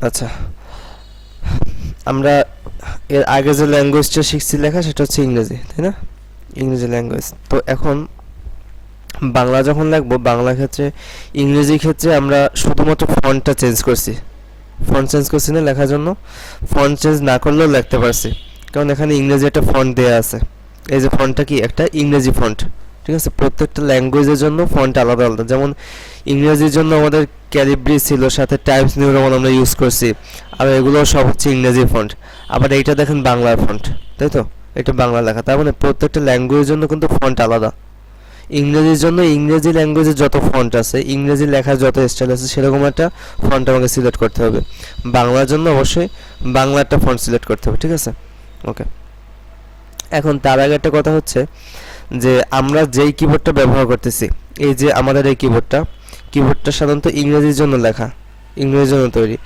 আচ্ছা, আমরা এর আগে যে ল্যাঙ্গুয়েজটা শিখছি লেখা সেটা হচ্ছে ইংরেজি, তাই না? ইংরেজি ল্যাঙ্গুয়েজ। তো এখন বাংলা যখন লিখবো, বাংলা ক্ষেত্রে ইংরেজি ক্ষেত্রে আমরা শুধুমাত্র ফন্টটা চেঞ্জ করছি। ফন্ট চেঞ্জ করছি না লেখার জন্য, ফন্ট চেঞ্জ না করলেও লিখতে পারছি, কারণ এখানে ইংরেজি একটা ফন্ট দেওয়া আছে। এই যে ফন্টটা কি একটা ইংরেজি ফন্ট, ঠিক আছে? প্রত্যেকটা ল্যাঙ্গুয়েজের জন্য ফন্ট আলাদা আলাদা। যেমন ইংরেজির জন্য আমাদের ক্যালিব্রি ছিল, সাথে টাইমস নিউ রোমান আমরা ইউজ করছি, আর এগুলো সব হচ্ছে ইংরেজি ফন্ট। আবার এইটা দেখেন বাংলার ফন্ট, তাই তো? এটা বাংলা লেখা, তার মানে প্রত্যেকটা ল্যাঙ্গুয়েজের জন্য কিন্তু ফন্ট আলাদা। ইংরেজির জন্য ইংরেজি ল্যাঙ্গুয়েজের যত ফন্ট আছে, ইংরেজি লেখার যত স্টাইল আছে, সেরকম একটা ফন্ট আমাকে সিলেক্ট করতে হবে। বাংলার জন্য অবশ্যই বাংলা একটা ফন্ট সিলেক্ট করতে হবে, ঠিক আছে? ওকে, এখন তার আগে একটা কথা হচ্ছে যে আমরা যেই কিবোর্ডটা ব্যবহার করতেছি, এই যে আমাদের এই কিবোর্ডটা সাধারণত ইংরেজির জন্য লেখা, ইংরেজির জন্য তৈরি।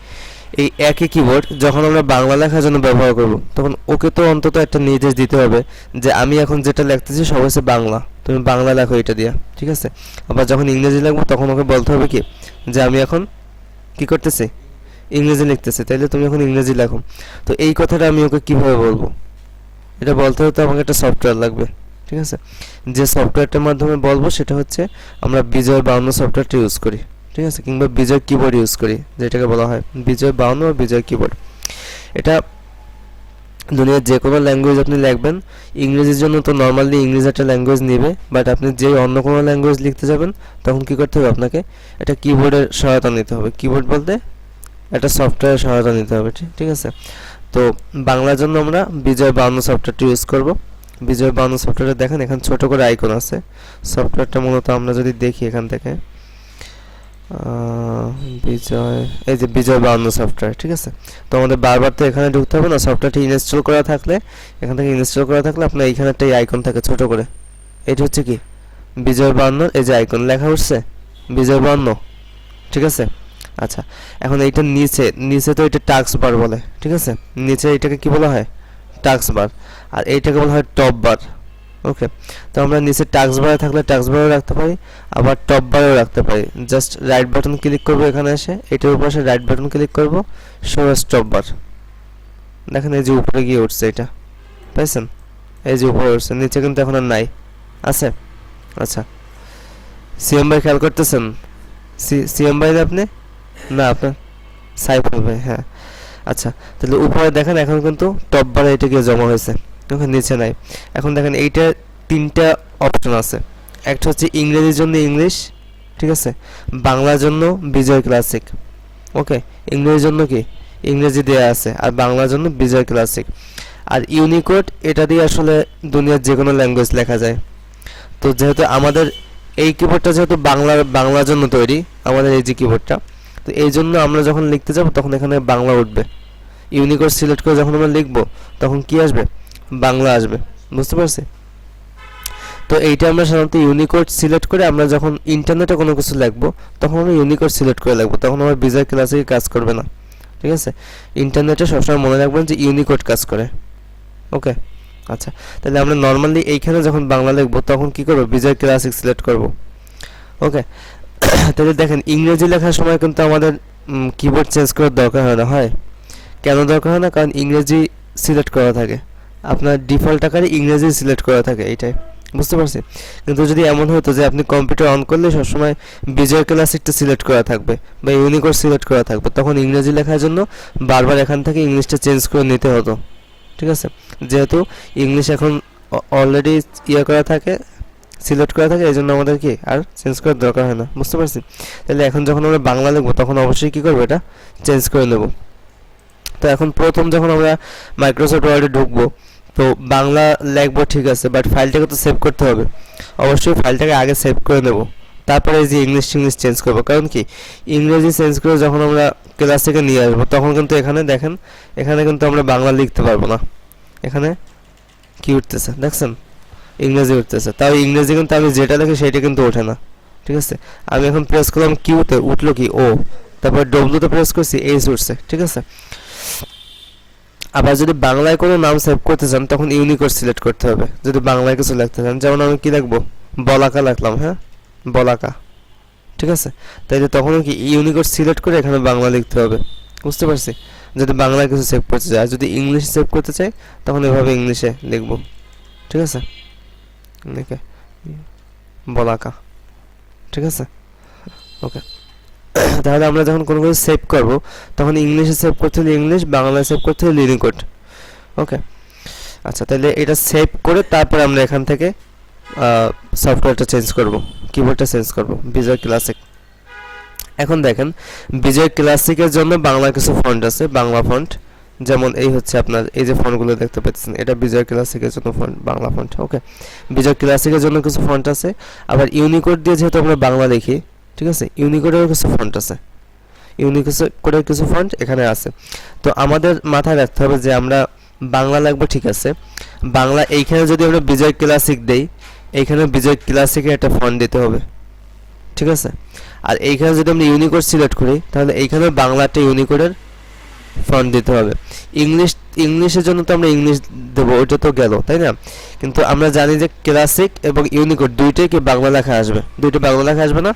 এই একই কিবোর্ড যখন আমরা বাংলা লেখার জন্য ব্যবহার করব, তখন ওকে তো অন্তত একটা নির্দেশ দিতে হবে যে আমি এখন যেটা লিখতেছি সব হচ্ছে বাংলা, তুমি বাংলা লেখো এটা দিয়া, ঠিক আছে? আবার যখন ইংরেজি লিখবো তখন ওকে বলতে হবে কি, যে আমি এখন কি করতেছি, ইংরেজি লিখতেছি, তাইলে তুমি এখন ইংরেজি লেখো। তো এই কথাটা আমি ওকে কিভাবে বলবো, এটা বলতে হতে আমাকে একটা সফটওয়্যার লাগবে, ঠিক আছে? যে সফটওয়্যারটার মাধ্যমে বলবো সেটা হচ্ছে আমরা বিজয় 52 সফটওয়্যারটা ইউজ করি, ঠিক আছে? কিংবা বিজয় কিবোর্ড ইউজ করি, যেটাকে বলা হয় বিজয় 52 বা বিজয় কিবোর্ড। এটা দুনিয়ার যে কোনো ল্যাঙ্গুয়েজ আপনি লিখবেন, ইংরেজির জন্য তো নর্মালি ইংরেজি একটা ল্যাঙ্গুয়েজ নেবে, বাট আপনি যে অন্য কোনো ল্যাঙ্গুয়েজ লিখতে যাবেন তখন কি করতে হবে, আপনাকে একটা কিবোর্ডের সহায়তা নিতে হবে। কিবোর্ড বলতে একটা সফটওয়্যারের সহায়তা নিতে হবে, ঠিক আছে? তো বাংলার জন্য আমরা বিজয় 52 সফটওয়্যারটি ইউজ করব। বিজয় 52 সফটওয়্যারে দেখেন এখানে ছোট করে আইকন আছে। সফটওয়্যারটা মূলত আমরা যদি দেখি এখান থেকে বিজয়, এই যে বিজয় 52 সফটওয়্যার, ঠিক আছে? তো আমাদের বারবার তো এখানে ঢুকতে হবে না, সফটওয়্যারটি ইনস্টল করা থাকলে, এখান থেকে ইনস্টল করা থাকলে আপনার এইখানে একটা আইকন থাকে ছোট করে, এটা হচ্ছে কি বিজয় 52, এই যে আইকন লেখা উঠছে বিজয় 52, ঠিক আছে? আচ্ছা, এখন এইটার নিচে তো এটা টাস্ক বার বলে, ঠিক আছে? নিচে এটাকে কি বলা হয়, টাস্ক বার, আর এইটাকে বলা হয় টপ বার। ওকে, তো আমরা নিচে টাস্ক বারে থাকলে টাস্ক বারেও রাখতে পারি, আবার টপ বারেও রাখতে পারি। জাস্ট রাইট বাটন ক্লিক করবো, এখানে এসে এটার উপর এসে রাইট বাটন ক্লিক করব, শো এজ টপ বার। দেখেন এই যে উপরে গিয়ে উঠছে, এটা পাইছেন? এই যে উপরে উঠছে, নিচে কিন্তু এখন আর নাই, আছে? আচ্ছা, সিএম ভাই খেয়াল করতেছেন? সিএম ভাই আপনি না, আপনার সাইফুল ভাই, হ্যাঁ। আচ্ছা, তাহলে উপরে দেখেন এখন কিন্তু টপ বারে এটা গিয়ে জমা হয়েছে, ওখানে নিচে নাই। এখন দেখেন এইটা তিনটা অপশন আছে, একটা হচ্ছে ইংরেজির জন্য ইংলিশ, ঠিক আছে? বাংলার জন্য বিজয় ক্লাসিক, ওকে? ইংরেজির জন্য কি ইংরেজি দেয়া আছে, আর বাংলার জন্য বিজয় ক্লাসিক। আর ইউনিকোড এটা দিয়ে আসলে দুনিয়ার যে কোনো ল্যাঙ্গুয়েজ লেখা যায়। তো যেহেতু আমাদের এই কিবোর্ডটা যেহেতু বাংলার জন্য তৈরি, আমাদের এই যে কিবোর্ডটা, তো এই জন্য আমরা যখন লিখতে যাব তখন এখানে বাংলা উঠবে। ইউনিকোড সিলেক্ট করে যখন আমরা লিখব তখন কি আসবে, বাংলা আসবে, বুঝতে পারছি? তো এইটা আমরা সাধারণত ইউনিকোড সিলেক্ট করে আমরা যখন ইন্টারনেটে কোনো কিছু লিখবো তখন আমরা ইউনিকোড সিলেক্ট করে লিখবো, তখন আমার বিজয় ক্লাসিক কাজ করবে না, ঠিক আছে? ইন্টারনেটে সবসময় মনে রাখবেন যে ইউনিকোড কাজ করে, ওকে? আচ্ছা, তাহলে আমরা নর্মালি এইখানে যখন বাংলা লিখবো তখন কি করব, বিজয় ক্লাসিক সিলেক্ট করব, ওকে? তাহলে দেখেন ইংরেজি লেখার সময় কিন্তু আমাদের কিবোর্ড চেঞ্জ করার দরকার হয় না, হয়? কেন দরকার হয় না, কারণ ইংরেজি সিলেক্ট করা থাকে, আপনার ডিফল্ট আকারে ইংরেজি সিলেক্ট করা থাকে, এইটাই, বুঝতে পারছি? কিন্তু যদি এমন হতো যে আপনি কম্পিউটার অন করলে সবসময় বিজয় ক্লাসিকটা সিলেক্ট করা থাকবে বা ইউনিকোড সিলেক্ট করা থাকবে, তখন ইংরেজি লেখার জন্য বারবার এখান থেকে ইংলিশটা চেঞ্জ করে নিতে হতো, ঠিক আছে? যেহেতু ইংলিশ এখন অলরেডি ইয়ে করা থাকে, সিলেক্ট করা থাকে, এই জন্য আমাদের কি আর চেঞ্জ করার দরকার হয় না, বুঝতে পারছি? তাহলে এখন যখন আমরা বাংলা লিখবো তখন অবশ্যই কী করবো, এটা চেঞ্জ করে নেব। তো এখন প্রথম যখন আমরা মাইক্রোসফট ওয়ার্ডে ঢুকবো তো বাংলা লিখবো, ঠিক আছে, বাট ফাইলটাকে তো সেভ করতে হবে, অবশ্যই ফাইলটাকে আগে সেভ করে নেব, তারপরে এই যে ইংলিশ চেঞ্জ করবো। কারণ কি, ইংরেজি চেঞ্জ করে যখন আমরা ক্লাস থেকে নিয়ে আসবো তখন কিন্তু এখানে দেখেন, এখানে কিন্তু আমরা বাংলা লিখতে পারবো না, এখানে কি উঠতেছে দেখছেন, ইংরেজি উঠতেছে। তাও ইংরেজি কিন্তু আমি যেটা দেখি সেটা কিন্তু ওঠে না, ঠিক আছে? আমি এখন প্রেস করলাম কিউতে, উঠলো কি ও, তারপর ডব্লুতে প্রেস করছি এইচ উঠছে, ঠিক আছে? আবার যদি বাংলায় কোনো নাম সেভ করতে চান তখন ইউনিকোড সিলেক্ট করতে হবে, যদি বাংলায় কিছু লিখতে চান। যেমন আমি কি লিখবো, বলাকা লিখলাম, হ্যাঁ, বলাকা, ঠিক আছে? তাইলে তখনও কি ইউনিকোড সিলেক্ট করে এখানে বাংলা লিখতে হবে, বুঝতে পারছি? যদি বাংলায় কিছু সেভ করতে চাই, আর যদি ইংলিশ সেভ করতে চাই তখন এভাবে ইংলিশে লিখব, ঠিক আছে? লিখে বলাকা, ঠিক আছে? ওকে। তাহলে আমরা যখন কোনো কিছু সেভ করব তখন ইংলিশে সেভ করতে হলে ইংলিশ, বাংলায় সেভ করতে হলে ইউনিকোড। ওকে, আচ্ছা, তাহলে এটা সেভ করে তারপর আমরা এখান থেকে সফটওয়্যারটা চেঞ্জ করব, কিবোর্ডটা চেঞ্জ করব, বিজয় ক্লাসিক। এখন দেখেন বিজয় ক্লাসিকের জন্য বাংলা কিছু ফন্ট আছে, বাংলা ফন্ট, যেমন এই হচ্ছে আপনার এই যে ফন্টগুলো দেখতে পাচ্ছেন, এটা বিজয় ক্লাসিকের জন্য ফন্ট, বাংলা ফন্ট। ওকে, বিজয় ক্লাসিকের জন্য কিছু ফন্ট আছে। আবার ইউনিকোড দিয়ে যেহেতু আমরা বাংলা লিখি, ঠিক আছে, ইউনিকোডেরও কিছু ফন্ট আছে, ইউনিকোডের কিছু ফন্ট এখানে আছে। তো আমাদের মাথায় রাখতে হবে যে আমরা বাংলা লাগবে, ঠিক আছে, বাংলা এইখানে যদি আমরা বিজয় ক্লাসিক দেই, এইখানে বিজয় ক্লাসিকের একটা ফন্ট দিতে হবে, ঠিক আছে। আর এইখানে যদি আমরা ইউনিকোড সিলেক্ট করি তাহলে এইখানে বাংলাটা ইউনিকোডের ফন্ট দিতে হবে। ইংলিশের জন্য তো আমরা ইংলিশ দেবো, ওইটা তো গেল, তাই না? কিন্তু আমরা জানি যে ক্লাসিক এবং ইউনিকোড দুইটাই কি বাংলা লেখা আসবে, দুইটা বাংলা লেখা আসবে না?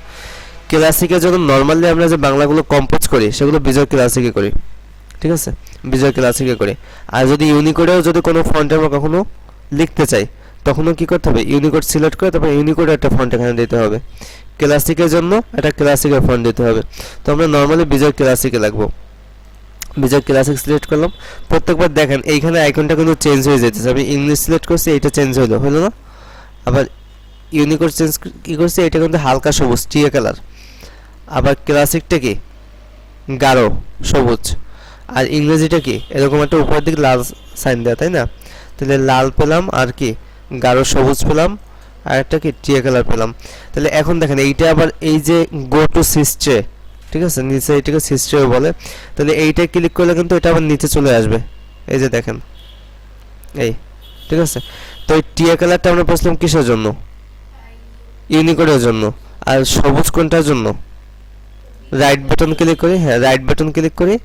ক্লাসিকের জন্য নর্মালি আমরা যে বাংলাগুলো কম্পোজ করি সেগুলো বিজয় ক্লাসিকে করি, ঠিক আছে, বিজয় ক্লাসিকে করি। আর যদি ইউনিকোডেও যদি কোনো ফন্ট আমরা কখনো লিখতে চাই তখনও কি করতে হবে, ইউনিকোড সিলেক্ট করে তারপর ইউনিকোডের একটা ফন্ট এখানে দিতে হবে, ক্লাসিকের জন্য একটা ক্লাসিকের ফন্ট দিতে হবে। তো আমরা নর্মালি বিজয় ক্লাসিকে লাগবো, বিজয় ক্লাসিক সিলেক্ট করলাম। প্রত্যেকবার দেখেন এইখানে আইকনটা কিন্তু চেঞ্জ হয়ে যেতেছে, আমি ইংলিশ সিলেক্ট করছি, এইটা চেঞ্জ হলো না? আবার ইউনিকোড চেঞ্জ কী করছি, এটা কিন্তু হালকা সবুজ টিয়া কালার, আবার ক্লাসিকটা কি গাঢ় সবুজ, আর ইংরেজিটা কি এরকম একটা উপরের দিকে লাল সাইন দেওয়া, তাই না? তাহলে লাল পেলাম, আর কি গাঢ় সবুজ পেলাম, আর একটা কি টিয়া কালার পেলাম। তাহলে এখন দেখেন এইটা আবার এই যে গো টু সিস্ট্রে, ঠিক আছে, নিচে এটাকে সিস্ট্রে বলে, তাহলে এইটা ক্লিক করলে কিন্তু এটা আবার নিচে চলে আসবে, এই যে দেখেন এই, ঠিক আছে। তো এই টিয়া কালারটা আমরা বসলাম কিসের জন্য, ইউনিকোডের জন্য। আর সবুজ কোনটার জন্য, রাইট বাটন ক্লিক করি, হ্যাঁ রাইট বাটন ক্লিক করি,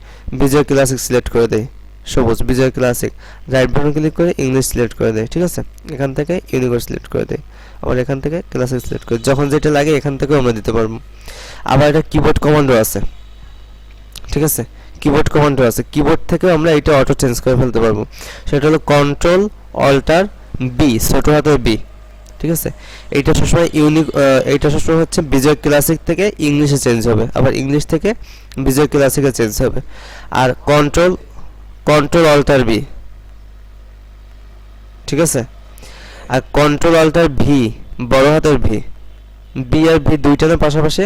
বিজয় ক্লাসিক সিলেক্ট করে দেই, সবুজ বিজয় ক্লাসিক, রাইট বাটন ক্লিক করে ইংলিশ সিলেক্ট করে দেয়, ঠিক আছে, এখান থেকে ইউনিকোড সিলেক্ট করে দেয়, আবার এখান থেকে ক্লাসিক সিলেক্ট করে, যখন যেটা লাগে এখান থেকেও আমরা দিতে পারবো। আবার এটা কিবোর্ড কমান্ডও আছে, ঠিক আছে, কিবোর্ড কমান্ডও আছে, কিবোর্ড থেকেও আমরা এটা অটো চেঞ্জ করে ফেলতে পারবো। সেটা হলো কন্ট্রোল অল্টার বি, ছোট হাতের বি, ঠিক আছে। এইটা সবসময় এইটা সবসময় হচ্ছে বিজয় ক্লাসিক থেকে ইংলিশে চেঞ্জ হবে, আবার ইংলিশ থেকে বিজয় ক্লাসিকে চেঞ্জ হবে। আর কন্ট্রোল অল্টার বি, ঠিক আছে। আর কন্ট্রোল অল্টার ভি, বড় হাতের ভি, বি আর ভি দুইটা না পাশাপাশি,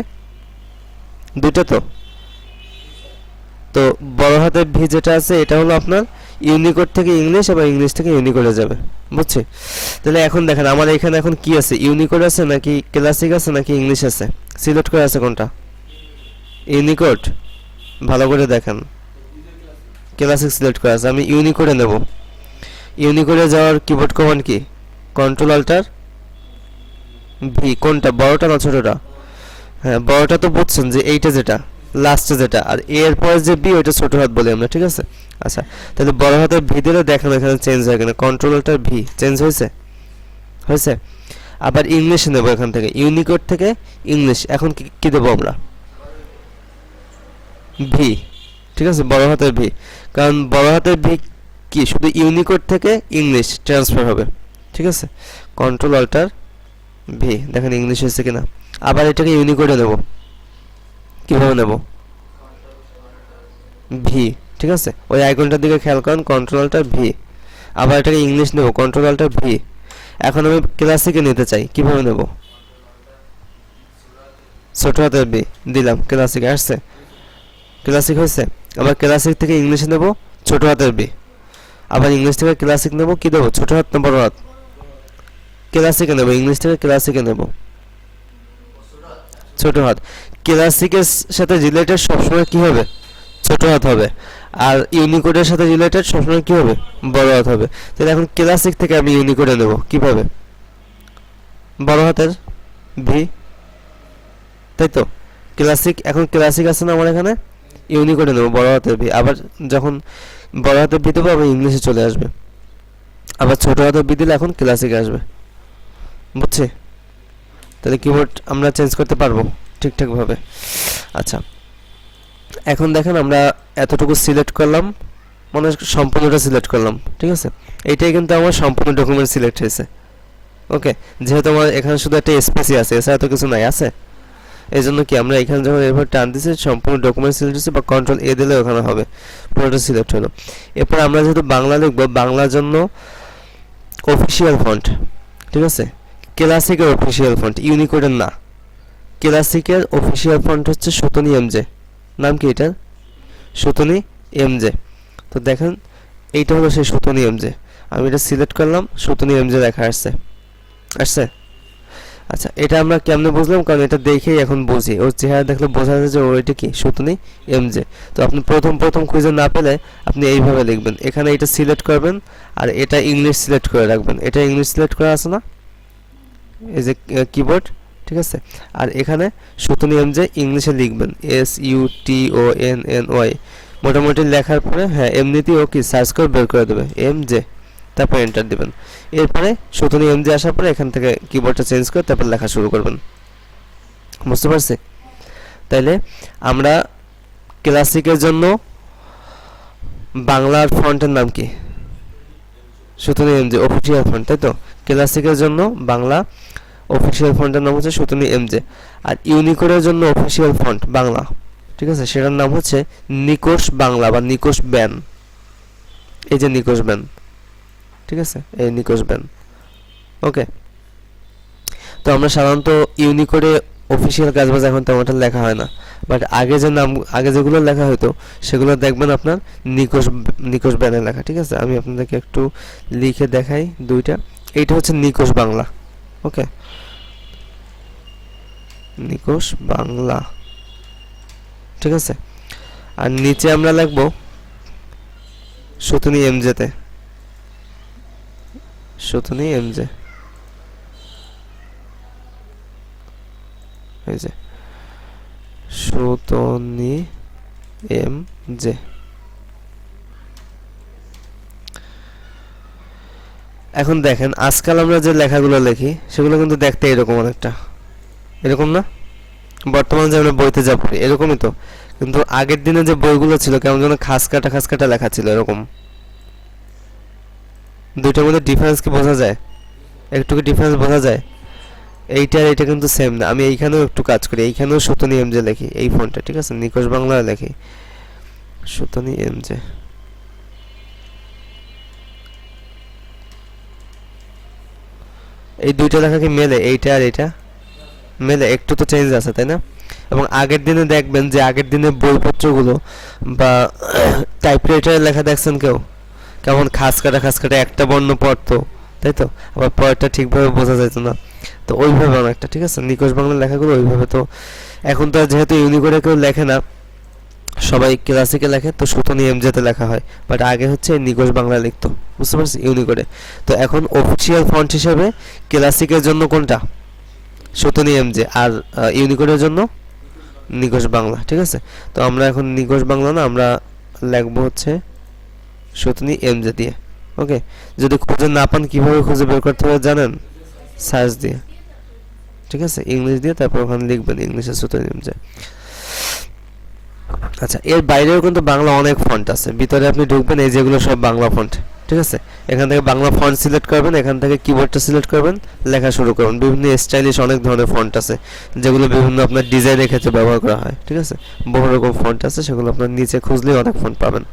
দুইটা তো, তো বড় হাতের ভি যেটা আছে এটা হলো আপনার ইউনিকোড থেকে ইংলিশ, আবার ইংলিশ থেকে ইউনিকোডে যাবে, বুঝছি? তাহলে এখন দেখেন আমার এখানে এখন কি আছে, ইউনিকোড আছে নাকি ক্লাসিক আছে নাকি ইংলিশ আছে, সিলেক্ট করে আছে কোনটা, ইউনিকোড, ভালো করে দেখেন, ক্লাসিক সিলেক্ট করে আছে, আমি ইউনিকোডে নেব। ইউনিকোডে যাওয়ার কিবোর্ড কমান্ড কি, কন্ট্রোল অল্টার ভি, কোনটা বড়টা না ছোটটা? হ্যাঁ বড়টা তো বুঝছেন যে এইটা যেটা লাস্টে যেটা, আর এর পরে যে বি ওইটা ছোট হাত বলি আমরা, ঠিক আছে। আচ্ছা, তাহলে বড় হাতের ভি দিলে দেখেন এখানে চেঞ্জ হয় কিনা, কন্ট্রোল অল্টার ভি চেঞ্জ হয়েছে, হয়েছে। আবার ইংলিশ নেব এখান থেকে, ইউনিকোড থেকে ইংলিশ, এখন কি দেবো আমরা, ভি, ঠিক আছে, বড় হাতের ভি, কারণ বড় হাতের ভি কি শুধু ইউনিকোড থেকে ইংলিশ ট্রান্সফার হবে, ঠিক আছে। কন্ট্রোল অল্টার ভি, দেখেন ইংলিশ হয়েছে কিনা। আবার এটাকে ইউনিকোডে নেব, কিভাবে নেব, ভি, ঠিক আছে, ওই আইকনটার দিকে খেয়াল করেন, কন্ট্রোল অল্টার ভি। আবার এটাকে ইংলিশ নেব, কন্ট্রোল অল্টার ভি। এখন আমি ক্লাসিকে নিতে চাই, কিভাবে নেব, ছোট হাতের বি দিলাম, ক্লাসিক আসছে, ক্লাসিক হয়েছে। আবার ক্লাসিক থেকে ইংলিশ নেব, ছোট হাতের বি। আবার ইংলিশ থেকে ক্লাসিক নেব, কি দেবো, ছোট হাত না বড় হাত, ক্লাসিকে নেব, ইংলিশ থেকে ক্লাসিকে নেব, ছোট হাত। ক্লাসিকের সাথে রিলেটেড সবসময় কি হবে, ছোট হাত হবে, আর ইউনিকোডের সাথে রিলেটেড সবসময় কি হবে, বড় হাত হবে। তাহলে এখন ক্লাসিক থেকে আমি ইউনিকোডে নেব, কিভাবে, বড় হাতের ভি, তাই তো। ক্লাসিক, এখন ক্লাসিক আছে না আমার এখানে, ইউনিকোডে নেব বড় হাতের ভি। আবার যখন বড় হাতের ভি দেবো আবার ইংলিশে চলে আসবে, আবার ছোট হাতের ভি দিলে এখন ক্লাসিক আসবে, বুঝছি? তাহলে কিবোর্ড আমরা চেঞ্জ করতে পারবো ঠিকঠাকভাবে। আচ্ছা, এখন দেখেন আমরা এতটুকু সিলেক্ট করলাম, মানে সম্পূর্ণটা সিলেক্ট করলাম, ঠিক আছে। এইটাই কিন্তু আমার সম্পূর্ণ ডকুমেন্ট সিলেক্ট হয়েছে। ওকে, যেহেতু আমার এখানে শুধু একটা স্পেসই আছে, এছাড়া তো কিছু নাই আছে, এই জন্য কি আমরা এখানে যখন এভাবে টান দিচ্ছি সম্পূর্ণ ডকুমেন্ট সিলেক্ট হচ্ছে, বা কন্ট্রোল এ দিলে ওখানে হবে, পুরোটা সিলেক্ট হলো। এরপর আমরা যেহেতু বাংলা লিখবো, বাংলার জন্য অফিসিয়াল ফন্ট, ঠিক আছে, ক্লাসিকের অফিসিয়াল ফন্ট, ইউনিকোডের না। ক্লাসিকের অফিসিয়াল ফন্ট হচ্ছে সুতনি এমজে। নাম কি এটার? সুতনি এমজে। তো দেখেন এইটা হলো সেই সুতনি এমজে। আমি এটা সিলেক্ট করলাম, সুতনি এমজে লেখা আসছে। আচ্ছা, এটা আমরা কেমনে বুঝলাম? কারণ এটা দেখেই এখন বুঝি, ওর চেহারা দেখলে বোঝা যায় যে ও এটা কি সুতনি এমজে। তো আপনি প্রথম খুঁজে না পেলে আপনি এইভাবে লিখবেন, এখানে এটা সিলেক্ট করবেন আর এটা ইংলিশ সিলেক্ট করে রাখবেন। এটা ইংলিশ সিলেক্ট করা আছে না, এই যে কিবোর্ড, ঠিক আছে। আর এখানে সুতনি এমজে ইংলিশে লিখবেন, SUTONNY। মোটামুটি লেখার পরে হ্যাঁ এমনিতেই ও কি সার্চ করে বের করে দেবে এমজে, তারপর এন্টার দিবেন। এরপরে সুতনি এমজে আসার পরে এখান থেকে কিবোর্ডটা চেঞ্জ করে তারপর লেখা শুরু করবেন। বুঝতে পারছি? তাইলে আমরা ক্লাসিকের জন্য বাংলার ফন্টের নাম কি? সুতনি এমজে অফিসিয়াল ফন্ট, তাই তো? ক্লাসিকের জন্য বাংলা অফিসিয়াল ফন্টের নাম হচ্ছে সুতনি এমজে। আর ইউনিকোডের জন্য অফিসিয়াল ফন্ট বাংলা, ঠিক আছে, সেটার নাম হচ্ছে নিকোশ বাংলা বা নিকোশ ব্যান। এই যে নিকোশ ব্যান, ঠিক আছে, এই নিকোশ ব্যান। ওকে, তো আমরা সাধারণত ইউনিকোডে অফিসিয়াল কাজবাজ এখন তেমনটা লেখা হয় না, বাট আগে যেগুলো লেখা হতো সেগুলো দেখবেন আপনার নিকোশ ব্যানে লেখা, ঠিক আছে। আমি আপনাদেরকে একটু লিখে দেখাই দুইটা। এইটা হচ্ছে নিকোশ বাংলা। ওকে, নিকোশ বাংলা, ঠিক আছে। আর নিচে আমরা লিখবো সুতনি এমজেতে, সুতনি এমজে, এই যে সুতনি এমজে। এখন দেখেন আজকাল আমরা যে লেখাগুলো লিখি সেগুলো কিন্তু দেখতে এরকম, অনেকটা এরকম না? বর্তমানে যে আমরা বইতে যা পড়ি এরকমই তো, কিন্তু আগের দিনে যে বইগুলো ছিল কেমন যেন খাস কাটা লেখা ছিল এরকম। দুইটার মধ্যে ডিফারেন্স কি বোঝা যায়? একটু কি ডিফারেন্স বোঝা যায়? এইটা আর এইটা কিন্তু সেম না। আমি এইখানেও একটু কাজ করি, এইখানেও সুতনি এমজে লিখি এই ফন্টে, ঠিক আছে, নিকোশ বাংলা লিখি সুতনি এমজে। এই দুইটা লেখা কি মেলে? এইটা আর এইটা মেলে? একটু তো চেঞ্জ আছে, তাই না? এবং আগের দিনে দেখবেন যে আগের দিনে বইপত্রগুলো বা টাইপরাইটারে লেখা দেখছেন কেউ কেমন খাস কাটা একটা বর্ণ পড়তো, তাই তো, আবার পরেরটা ঠিকভাবে বোঝা যেত না। তো ওইভাবে অনেকটা, ঠিক আছে, নিকোশ বাংলা লেখাগুলো ওইভাবে। তো এখন তো যেহেতু ইউনিকোডে কেউ লেখে না, সবাই ক্লাসিকে লেখে, তো সুতনি এমজেতে লেখা হয়, বাট আগে হচ্ছে নিকোশ বাংলা লিখতো, বুঝতে পারছি, ইউনিকোডে। তো এখন অফিসিয়াল ফন্ট হিসেবে ক্লাসিকের জন্য কোনটা? সুতনি এমজে। আর ইউনিকোডের জন্য নিকোশ বাংলা, ঠিক আছে। তো আমরা এখন নিকোশ বাংলা না, আমরা লিখবো হচ্ছে সুতনি এমজে দিয়ে। ওকে, যদি খুঁজে না পান কিভাবে খুঁজে বের করতে হবে জানেন? সার্চ দিয়ে, ঠিক আছে, ইংলিশ দিয়ে, তারপর ওখানে লিখবেন ইংলিশে সুতনি এমজে। আচ্ছা, এর বাইরেও কিন্তু বাংলা অনেক ফন্ট আছে, ভিতরে আপনি ঢুকবেন, এই যেগুলো সব বাংলা ফন্ট, ঠিক আছে। এখান থেকে বাংলা ফন্ট সিলেক্ট করবেন, এখান থেকে কিবোর্ডটা সিলেক্ট করবেন, লেখা শুরু করবেন। বিভিন্ন স্টাইলিশ অনেক ধরনের ফন্ট আছে যেগুলো বিভিন্ন আপনার ডিজাইনের ক্ষেত্রে ব্যবহার করা হয়, ঠিক আছে। বহু রকম ফন্ট আছে, সেগুলো আপনার নিচে খুঁজলেই অনেক ফন্ট পাবেন।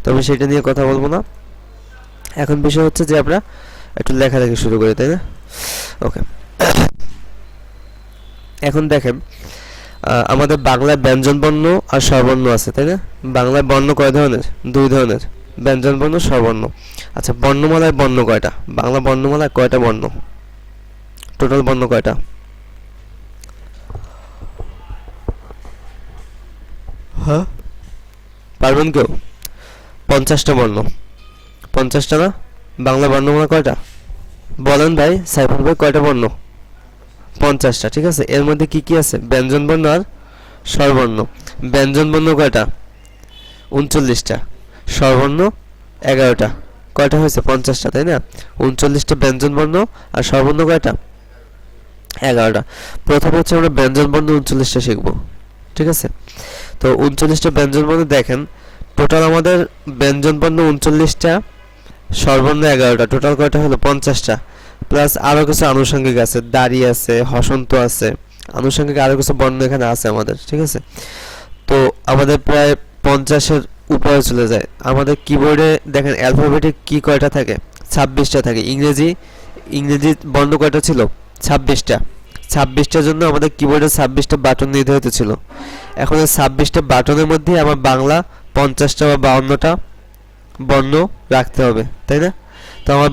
তবে সেটা নিয়ে কথা বলবো না, এখন বিষয় হচ্ছে যে আমরা একটু লেখালেখি শুরু করি, তাই না? ওকে, এখন দেখেন আমাদের বাংলায় ব্যঞ্জন বর্ণ আর স্বরবর্ণ আছে, তাই না? বাংলায় বর্ণ কয় ধরনের? দুই ধরনের, ব্যঞ্জন বর্ণ, স্বরবর্ণ। আচ্ছা, বর্ণমালায় বর্ণ কয়টা? বাংলা বর্ণমালায় কয়টা বর্ণ? টোটাল বর্ণ কয়টা? হ্যাঁ, পারবেন কেউ? 50টা বর্ণ। 50টা না? বাংলা বর্ণমালা কয়টা বলেন ভাই? সাইফুল ভাই, কয়টা বর্ণ? 50টা, ঠিক আছে। এর মধ্যে কি কি আছে? ব্যঞ্জন বর্ণ আর স্বরবর্ণ। ব্যঞ্জন বর্ণ কয়টা? 39টা। স্বরবর্ণ 11টা। কয়টা হয়েছে? 50টা, তাই না? 39টা ব্যঞ্জন বর্ণ আর স্বরবর্ণ কয়টা? 11টা। প্রথম হচ্ছে আমরা ব্যঞ্জন বর্ণ 39টা শিখবো, ঠিক আছে। তো 39টা ব্যঞ্জন বর্ণ দেখেন, টোটাল আমাদের ব্যঞ্জন বর্ণ 39টা, স্বরবর্ণ 11টা, টোটাল কয়টা হলো 50টা, প্লাস আরও কিছু আনুষঙ্গিক আছে, দাড়ি আছে, হসন্ত আছে, আনুষঙ্গিক আরও কিছু বর্ণ এখানে আছে আমাদের, ঠিক আছে। তো আমাদের প্রায় 50-এর উপরে চলে যায়। আমাদের কিবোর্ডে দেখেন অ্যালফাবেটিক কি কয়টা থাকে, 26টা থাকে। ইংরেজি বর্ণ কয়টা ছিল, 26টা। 26টার জন্য আমাদের কিবোর্ডে 26টা বাটন নির্ধারিত ছিল। এখন এই 26টা বাটনের মধ্যে আমার বাংলা 50টা বা 52টা বর্ণ রাখতে হবে, তাই না? তো আমার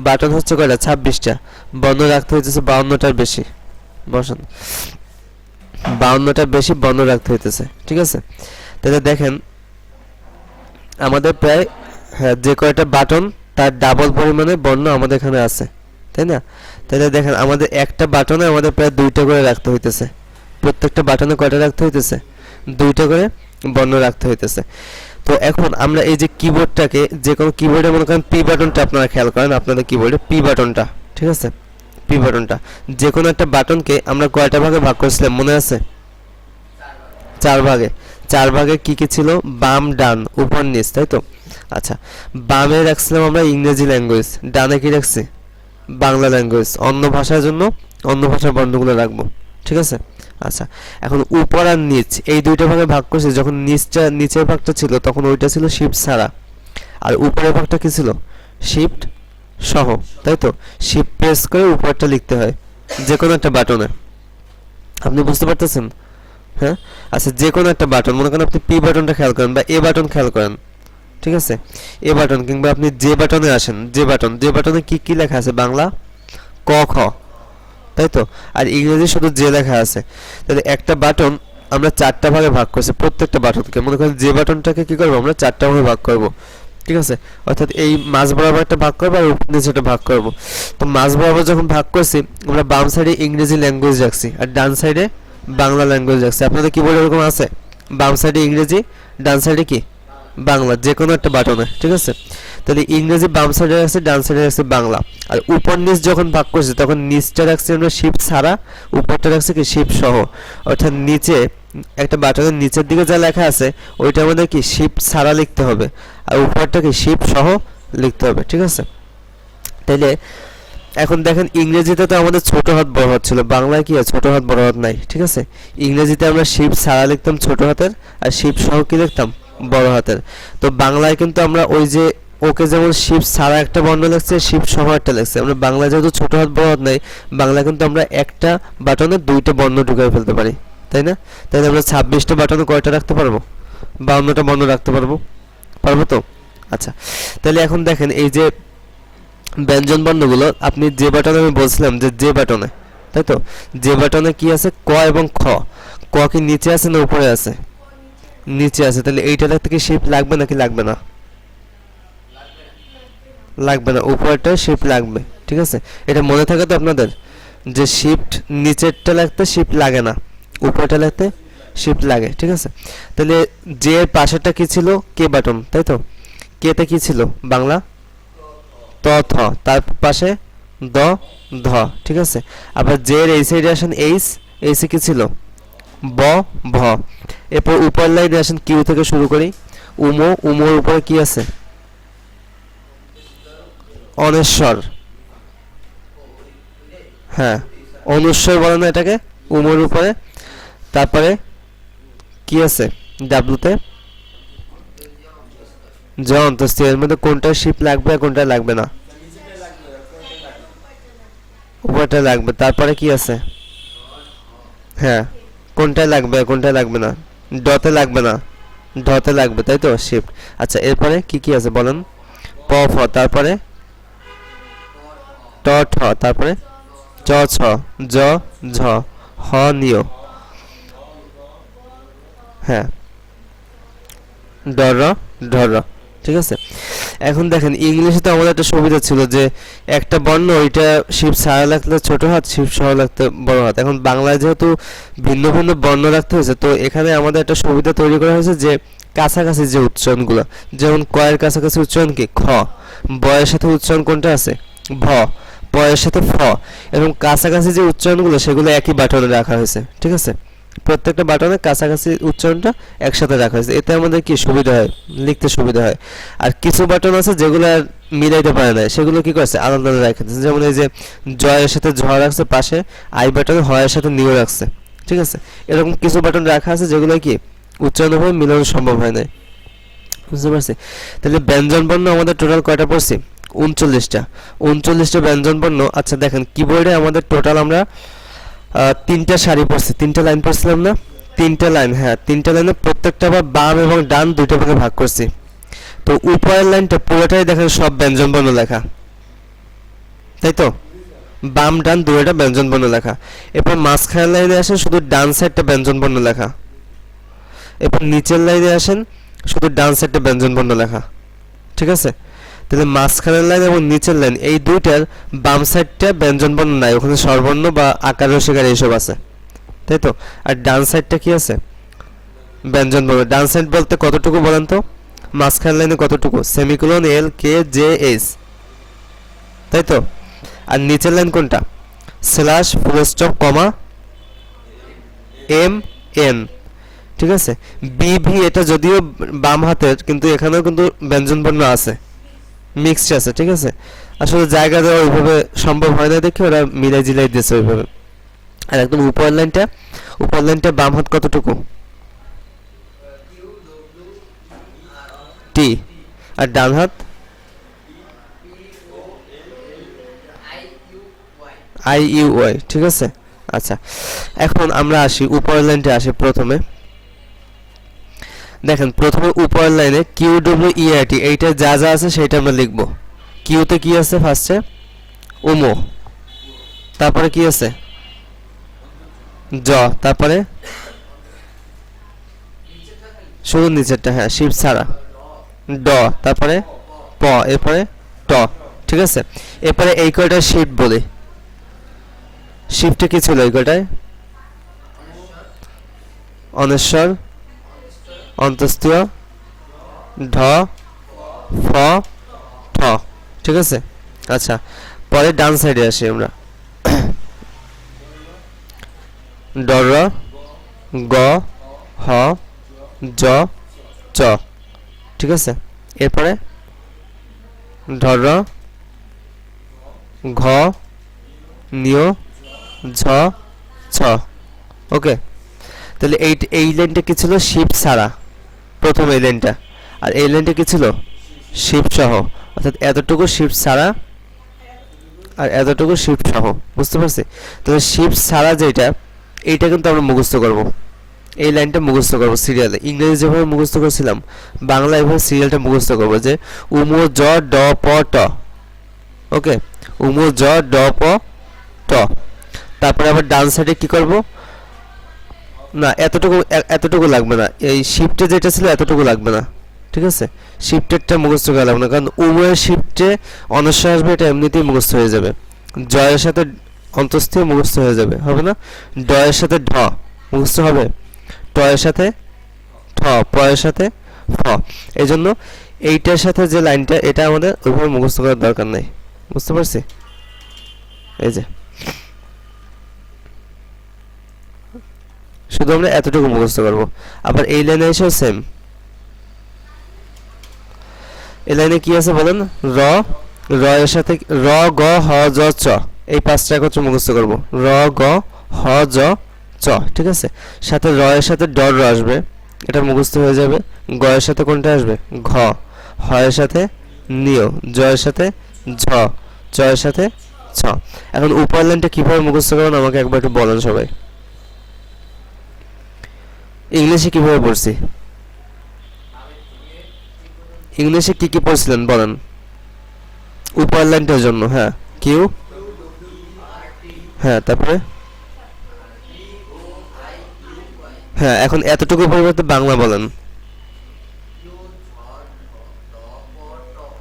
বাটন হচ্ছে কয়টা, 26টা, বর্ণ রাখতে হইতেছে 52টার বেশি, বসান 52টার বেশি বর্ণ রাখতে হইতেছে, ঠিক আছে। তাহলে দেখেন আমাদের প্রায়, হ্যাঁ, যে কয়টা বাটন তার ডাবল পরিমাণে বর্ণ আমাদের এখানে আছে, তাই না? তাহলে দেখেন আমাদের একটা বাটনে আমাদের প্রায় 2টা করে রাখতে হইতেছে। প্রত্যেকটা বাটনে কয়টা রাখতে হইতেছে, 2টা করে বর্ণ রাখতে হইতেছে। তো এখন আমরা এই যে কিবোর্ডটাকে, যে কোনো কিবোর্ডে মনে করেন পি বাটনটা আপনারা খেয়াল করেন, আপনাদের কিবোর্ডে পি বাটনটা, ঠিক আছে, পি বাটনটা, যে কোনো একটা বাটনকে আমরা কয়টা ভাগে ভাগ করেছিলাম মনে আছে? 4 ভাগে। 4 ভাগে কি কি ছিল, বাম ডান উপর নিচ, তাই তো? আচ্ছা, বামে রাখছিলাম আমরা ইংরেজি ল্যাঙ্গুয়েজ, ডানে কি রাখছি, বাংলা ল্যাঙ্গুয়েজ। অন্য ভাষার জন্য অন্য ভাষার বর্ণগুলো রাখবো, ঠিক আছে। আচ্ছা, এখন উপর আর নিচ এই 2টা ভাগে ভাগ করছি। যখন নিচের ভাগটা ছিল তখন ওইটা ছিল শিফট ছাড়া, আর উপরের ভাগটা কি ছিল, শিফট সহ, তাই তো? শিফট প্রেস করে উপরটা লিখতে হয় যে কোনো একটা বাটনে। আপনি বুঝতে পারতেছেন? হ্যাঁ, আচ্ছা, যে কোনো একটা বাটন, মনে করেন আপনি পি বাটনটা খেয়াল করেন বা এ বাটন খেয়াল করেন, ঠিক আছে। এ বাটন কিংবা আপনি যে বাটনে আসেন, যে বাটনে কি কি লেখা আছে, বাংলা ক খ, তাই তো? আর ইংরেজি শুধু যে লেখা আছে। তাহলে একটা বাটন আমরা 4টা ভাগে ভাগ করছি, প্রত্যেকটা বাটনকে মনে করেন যে বাটনটাকে কি করবো আমরা 4টা ভাগে ভাগ করব, ঠিক আছে। অর্থাৎ এই মাঝ বরাবর একটা ভাগ করবো আর উপর নিচে একটা ভাগ করবো। তো মাঝ বরাবর যখন ভাগ করছি আমরা বাম সাইডে ইংরেজি ল্যাঙ্গুয়েজ রাখছি আর ডান সাইডে বাংলা ল্যাঙ্গুয়েজ রাখছি। আপনাদের কিবোর্ডে এরকম আছে, বাম সাইডে ইংরেজি, ডান সাইডে কি বাংলা, যে কোনো একটা বাটনে, ঠিক আছে। তাহলে ইংরেজি বাম সাইডে রাখছি, ডান সাইডে রাখছি বাংলা। আর উপর নিচ যখন ভাগ করছি তখন নিচটা রাখছি আমরা শিফট ছাড়া, উপরটা রাখছি কি শিফট সহ। অর্থাৎ নিচে একটা বাটনের নিচের দিকে যা লেখা আছে ওইটা আমাদের কি শিফট ছাড়া লিখতে হবে, আর উপরটা কি শিফট সহ লিখতে হবে, ঠিক আছে। তাইলে এখন দেখেন ইংরেজিতে তো আমাদের ছোট হাত বড় হাত ছিল, বাংলায় কি ছোট হাত বড় হাত নাই, ঠিক আছে। ইংরেজিতে আমরা শিফট ছাড়া লিখতাম ছোট হাতের, আর শিফট সহ কি লিখতাম বড় হাতের। তো বাংলায় কিন্তু আমরা ওই যে ওকে যেমন শিফট ছাড়া একটা বর্ণ লিখছে, শিফট সহ একটা লিখছে। আমরা বাংলায় যেহেতু ছোট হাত বড় হাত নাই, বাংলায় কিন্তু আমরা একটা বাটনে 2টা বর্ণ ঢুকিয়ে ফেলতে পারি, তাই না? তাহলে আমরা 26টা বাটনে কয়টা রাখতে পারবো, 52টা বর্ণ রাখতে পারবো, পারবো তো? আচ্ছা, তাহলে এখন দেখেন এই যে ব্যঞ্জন বর্ণগুলো আপনি যে বাটনে, আমি বলছিলাম যে যে বাটনে, তাই তো? যে বাটনে কি আছে, ক এবং খ। ক কি নিচে আছে না উপরে আছে, নিচে আছে। তাহলে এইটা দেখতে কি শিফট লাগবে নাকি লাগবে না, লাগবে না, উপরটা শিফট লাগবে, ঠিক আছে। এটা মনে থাকে তো আপনাদের যে শিফট নিচেরটা লাগতে শিফট লাগে না, উপরটা লাগতে শিফট লাগে, ঠিক আছে। তাহলে যে এর পাশেরটা কি ছিল, কে বাটন, তাই তো? কেতে কি ছিল, বাংলা ত থ, তার পাশে দ ধ, ঠিক আছে। আবার যে এর এই সাইডে আসেন এইচ, এইচে কি ছিল, ব ভ। এরপর উপর লাইনে আসেন কিউ থেকে শুরু করি, উমো, উমোর উপরে কি আছে, অনেশ্বর, হ্যাঁ, অনুস্বর বলে না এটাকে, উমোর উপরে। তারপরে কি আছে, ডাব্লুতে জ অন্তস্থ। এর মধ্যে কোনটা শিফট লাগবে আর কোনটা লাগবে না, উপরটা লাগবে। তারপরে কি আছে, হ্যাঁ, কোনটায় লাগবে আর কোনটায় লাগবে না, ডতে লাগবে না, ঢতে লাগবে, তাই তো, শিফট। আচ্ছা, এরপরে কি কি আছে বলেন, প ফ, তারপরে ট ঠ, তারপরে চ ছ, জ ঝ, হ নিয়, হ্যাঁ, ডর ঢর, ঠিক আছে। এখন দেখেন ইংলিশে তো আমাদের একটা সুবিধা ছিল যে একটা বর্ণ ওইটা শিফট ছাড়া লাগলে ছোট হাত, শিফট সহ লাগতে বড় হাত। এখন বাংলায় যেহেতু ভিন্ন ভিন্ন বর্ণ রাখতে হয়েছে, তো এখানে আমাদের একটা সুবিধা তৈরি করা হয়েছে যে কাছাকাছি যে উচ্চারণগুলো, যেমন ক এর কাছাকাছি উচ্চারণ কি খ, বয়ের সাথে উচ্চারণ কোনটা আছে ভ, পয়ের সাথে ফ, এবং কাছাকাছি যে উচ্চারণগুলো সেগুলো একই বাটনে রাখা হয়েছে, ঠিক আছে। প্রত্যেকটা বাটনের কাছাকাছি উচ্চারণটা একসাথে রাখা হয়েছে, এতে আমাদের কি সুবিধা হয়, লিখতে সুবিধা হয়। আর কিছু বাটন আছে যেগুলো আর মিলাইতে পারে না, সেগুলো কি করছে আলাদা আলাদা রেখে দিচ্ছে। যেমন এই যে জয়ের সাথে ঝ রাখছে, পাশে আই বাটনে হয়ের সাথে নিউ রাখছে, ঠিক আছে। এরকম কিছু বাটন রাখা আছে যেগুলো কি উচ্চারণভাবে মিলানো সম্ভব হয় না, বুঝতে পারছি। তাহলে ব্যঞ্জন বর্ণ আমাদের টোটাল কয়টা পড়ছি? 39টা। 39টা ব্যঞ্জন বর্ণ। আচ্ছা দেখেন কিবোর্ডে আমাদের টোটাল আমরা 3টা সারি পড়ছি, 3টা লাইন পড়ছিলাম না? 3টা লাইন, হ্যাঁ 3টা লাইনে প্রত্যেকটা আবার বাম এবং ডান দুইটা ভাগে ভাগ করছি। তো উপরের লাইনটা পুরোটাই দেখেন সব ব্যঞ্জন বর্ণ লেখা, তাই তো? বাম ডান দুইটা ব্যঞ্জন বর্ণ লেখা। এরপর মাঝখানের লাইনে আসেন শুধু ডান সাইডটা ব্যঞ্জন বর্ণ লেখা। এরপর নিচের লাইনে আসেন শুধু ডান সাইডটা ব্যঞ্জন বর্ণ লেখা, ঠিক আছে। তাহলে মাঝখানের লাইন এবং নিচের লাইন এই দুইটার বাম সাইডটা ব্যঞ্জন বর্ণ নাই, ওখানে স্বরবর্ণ বা আকার রসিকার এইসব আছে, তাই তো। আর ডান সাইডটা কি আছে? ব্যঞ্জন বর্ণ। ডান সাইড বলতে কতটুকু বলেন তো? মাঝখানের লাইনে কতটুকু? সেমিকোলন, এল, কে, জে, এইচ, তাই তো। আর নিচের লাইন কোনটা? Slash, full stop, comma, M, N, ঠিক আছে। বি, ভি এটা যদিও বাম হাতের, কিন্তু এখানেও কিন্তু ব্যঞ্জন বর্ণ আছে, মিক্সড আছে, ঠিক আছে। আসলে জায়গা দেওয়া ওইভাবে সম্ভব হয় না দেখে ওরা মিলাই জিলাই দিয়েছে ওইভাবে। আর একদম উপরের লাইনটা বাম হাত কতটুকু? টি। আর ডান হাত? আই, ইউ, ওয়াই, ঠিক আছে। আচ্ছা এখন আমরা আসি উপরের লাইনটা আসি প্রথমে। দেখেন প্রথমে উপরের লাইনে কিউ, ডব্লিউ, ই, আই, টি এইটা যা যা আছে সেটা আমরা লিখবো। কিউতে কি আছে? ফার্স্টে উমো, তারপরে কি আছে? জ, তারপরে শুধু নিচেরটা, হ্যাঁ শিপ ছাড়া, ড, তারপরে প, এরপরে ট, ঠিক আছে। এরপরে এই কয়টা শিফট বলি। শিফটে কি ছিল এই কয়টায়? অনেশ্বর, অন্তস্তীয়, ঢ, ফ, ঠ, ঠিক আছে। আচ্ছা পরে ডান সাইডে আসি আমরা। ডর, গ, হ, জ, চ, ঠিক আছে। এরপরে ঢর, ঘ, নিয়, ঝ, ছ, ওকে। তাহলে এই লাইনটা কি ছিল? শিফট ছাড়া, প্রথম এই লাইনটা। আর এই লাইনটা কি ছিল? শিফট সহ, অর্থাৎ এতটুকু শিফট ছাড়া আর এতটুকু শিফট সহ, বুঝতে পারছি। তাহলে শিফট ছাড়া যেটা, এইটা কিন্তু আমরা মুখস্থ করব, এই লাইনটা মুখস্থ করব সিরিয়ালে। ইংরেজি যেভাবে মুখস্থ করেছিলাম বাংলা এভাবে সিরিয়ালটা মুখস্থ করব, যে উমো, জ, ড, প, ট, ওকে। উমো, জ, ড, প, ট। তারপরে আবার ডান সাইডে কি করব? না এতটুকু লাগবে না, এই শিফটে যেটা ছিল এতটুকু লাগবে না, ঠিক আছে। শিফটেরটা মুখস্থ করা লাগবে না, কারণ উমোর শিফটে অনস্বর আসবে, এটা এমনিতেই মুখস্থ হয়ে যাবে। জয়ের সাথে অন্তস্থীয় মুখস্থ হয়ে যাবে, হবে না? ড এর সাথে ঢ মুখস্থ হবে, ট এর সাথে ঠ, প এর সাথে ফ। এই জন্য এইটার সাথে যে লাইনটা, এটা আমাদের ওইভাবে মুখস্থ করার দরকার নেই, বুঝতে পারছি। এই যে শুধু আমরা এতটুকু মুখস্থ করব। আবার এই লাইনে এসেও সেম। এই লাইনে কি আছে বলেন? র, র এর সাথে র, গ, হ, জ, চ, এই পাঁচটা একত্রে মুখস্থ করব। র, গ, হ, জ, চ, ঠিক আছে। সাথে র এর সাথে ডর র আসবে, এটা মুখস্থ হয়ে যাবে। গ এর সাথে কোনটা আসবে? ঘ। হ এর সাথে নিয়, জ এর সাথে ঝ, চ এর সাথে ছ। এখন উপর লাইনটা কিভাবে মুখস্থ করবেন আমাকে একবার একটু বলেন সবাই। ইংলিশে কিভাবে পড়ছি? ইংলিশে কি কি পড়ছিলেন বলেন উপর লাইনটার জন্য? হ্যাঁ কিউ, হ্যাঁ তারপরে হ্যাঁ। এখন এতটুকু পরিবর্তে বাংলা বলেন।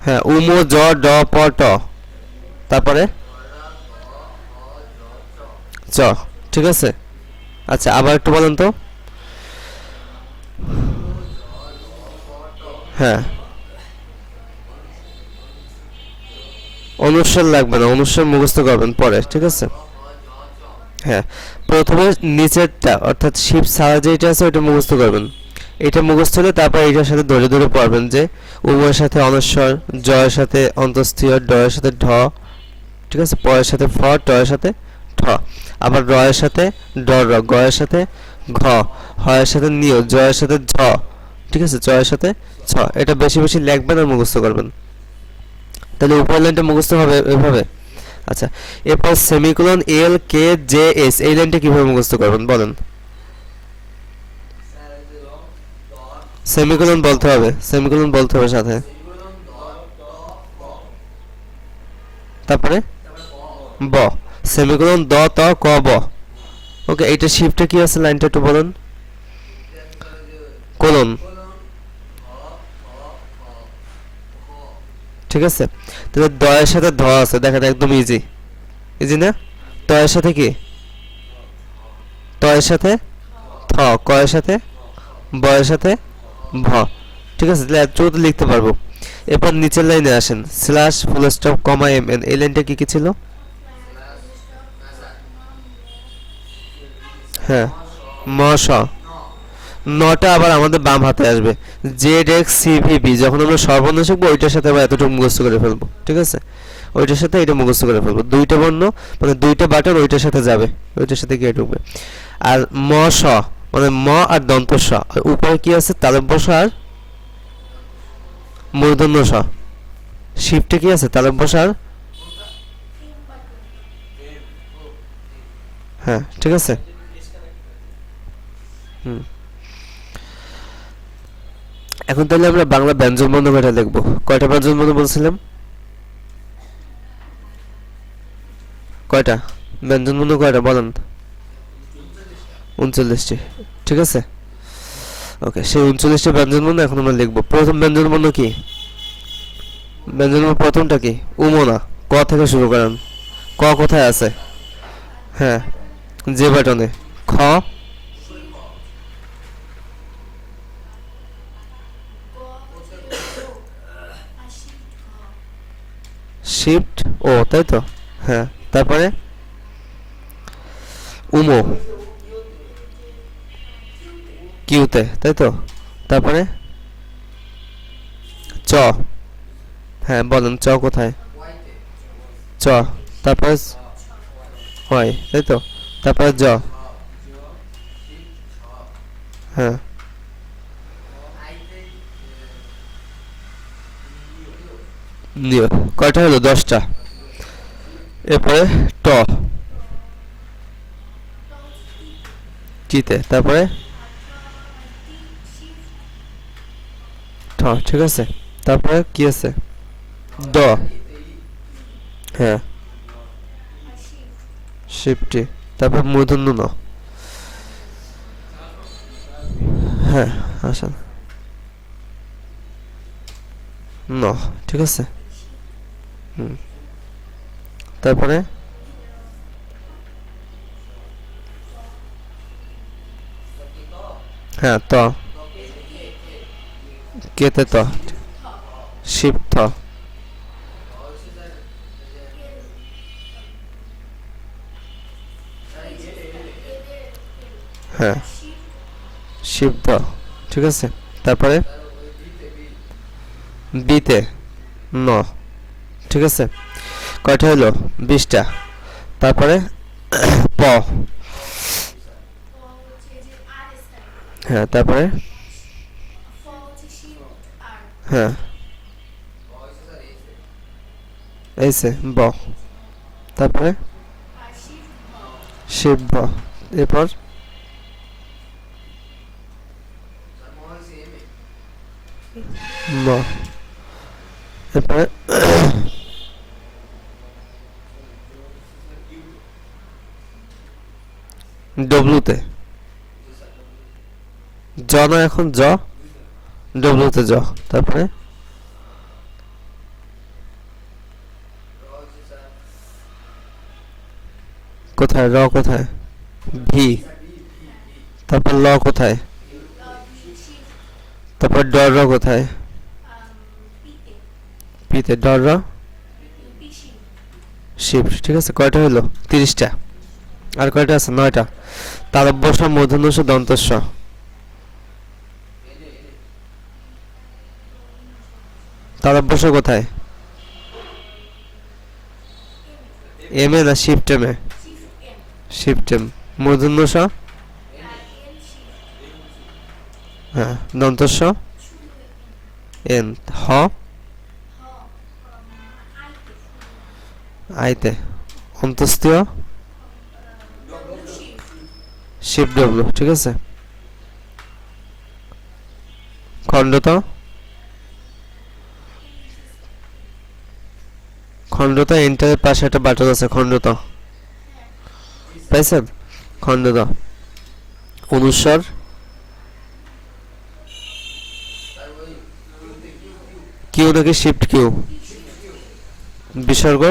হ্যাঁ উমো, জ, ড, প, ট, তারপরে চ, ঠিক আছে। আচ্ছা আবার একটু বলেন তো। হ্যাঁ অনুস্বার লাগবে না, অনুস্বার মুখস্থ করবেন পরে, ঠিক আছে। হ্যাঁ, প্রথমে নিচেরটা অর্থাৎ শিব ছাড়া যেটা আছে ওইটা মুখস্থ করবেন। এটা মুখস্থ হলে তারপর এটার সাথে ধরে ধরে পড়বেন যে উময়ের সাথে অনস্বর, জয়ের সাথে অন্তস্থিয়, ডয়ের সাথে ঢ, ঠিক আছে, পয়ের সাথে ফ, টয়ের সাথে ঠ, আবার রয়ের সাথে ডর, গয়ের সাথে ঘ, হয়ের সাথে নিয়, জয়ের সাথে ঝ, ঠিক আছে, জয়ের সাথে ছ। এটা বেশি বেশি লিখবেন আর মুখস্থ করবেন, তাহলে উপরের লাইনটা মুখস্থ হবে এভাবে। আচ্ছা, এরপর সেমিকোলন এল কে জে এস এই লাইনটা কিভাবে মুখস্থ করবেন বলেন? সেমিকোলন বলতে হবে, সেমিকোলন বলতে হবে সাথে, তারপরে ব, সেমিকোলন দ ত ক ব। ওকে, এইটা শিফটে কি আছে লাইনটা একটু বলুন? কোলন, ঠিক আছে। তাহলে দয়ের সাথে ধ আছে, দেখেন একদম ইজি, ইজি না? তয়ের সাথে কি? তয়ের সাথে থ, কয়ের সাথে, বয়ের সাথে ভ, ঠিক আছে, তাহলে এত তো লিখতে পারবো। এরপর নিচের লাইনে আসেন, slash full stop comma M N, এই লাইনটা কি কি ছিল? হ্যাঁ, ম স, নটা আবার আমাদের বাম হাতে আসবে, Z X C V B, যখন আমরা সর্বর্ণ শিখবো ওইটার সাথে আবার এতটুকু মুখস্থ করে ফেলবো, ঠিক আছে, ওইটার সাথে এটা মুখস্থ করে ফেলবো। দুইটা বর্ণ মানে দুইটা বাটন ওইটার সাথে যাবে, ওইটার সাথে গিয়ে ঢুকবে। আর ম স মানে ম আর দন্ত স, আর উপরে কি আছে? তালব্য স আর মূর্ধন্য স। শিফটে কি আছে? তালব্য স আর, হ্যাঁ, ঠিক আছে। হুম, এখন তাহলে আমরা বাংলা ব্যঞ্জন বর্ণ কয়টা লিখবো? কয়টা ব্যঞ্জন বর্ণ বলছিলাম? কয়টা ব্যঞ্জন বর্ণ কয়টা বলেন? 39টি, ঠিক আছে। ওকে, সেই 39টি ব্যঞ্জন বর্ণ এখন আমরা লিখবো। প্রথম ব্যঞ্জন বর্ণ কি? ব্যঞ্জন বর্ণ প্রথমটা কি? উমনা, ক থেকে শুরু করেন। ক কোথায় আছে? হ্যাঁ, যে বাটনে। খ, শিফট ও, তাই তো, হ্যাঁ, তারপরে উমো কিউতে, তাই তো, তারপরে চ, হ্যাঁ বলেন চ কোথায়? চ, তারপরে হয়, তাই তো, তারপরে জ, হ্যাঁ, নিয়, কয়টা হলো? 10টা। এরপরে ট, চিতে, তারপরে ঠ, ঠিক আছে, তারপরে কি আছে? দ, হ্যাঁ, শিফটি, তারপর মূর্ধন্য ন, হ্যাঁ, আসেন ন, ঠিক আছে। হুম, তারপরে হ্যাঁ ত, কেতে ত, শিব থ, হ্যাঁ, শিব দ, ঠিক আছে, তারপরে বিতে ন, ঠিক আছে, কয়টা হলো? 20টা। তারপরে প, হ্যাঁ, তারপরে হ্যাঁ, এইসে ব, তারপরে শিব ব, এরপর ম, এরপরে ডব্লুতে জ, না এখন জ, ডব্লুতে জ, তারপরে কোথায়? র কোথায়? ভি, তারপর ল কোথায়? তারপর ডর র কোথায়? পিতে, ডর র শিব, ঠিক আছে, কয়টা হলো? 30টা। আর কয়টা আছে? 9টা। তালব্য স, মূর্ধন্য ষ, দন্ত স। তালব্য স কোথায়? এম এ না shift M A? Shift M. মূর্ধন্য স? হ্যাঁ। দন্ত স? এন। হ? আইতে। অন্তস্তীয়? Shift W. ঠিক আছে। খণ্ডত? খণ্ডত এন্টারের পাশে একটা বাটন আছে, খণ্ডত পাইছেন? খণ্ডত। অনুস্বর? কিউ নাকি শিফট কিউ? বিসর্গ?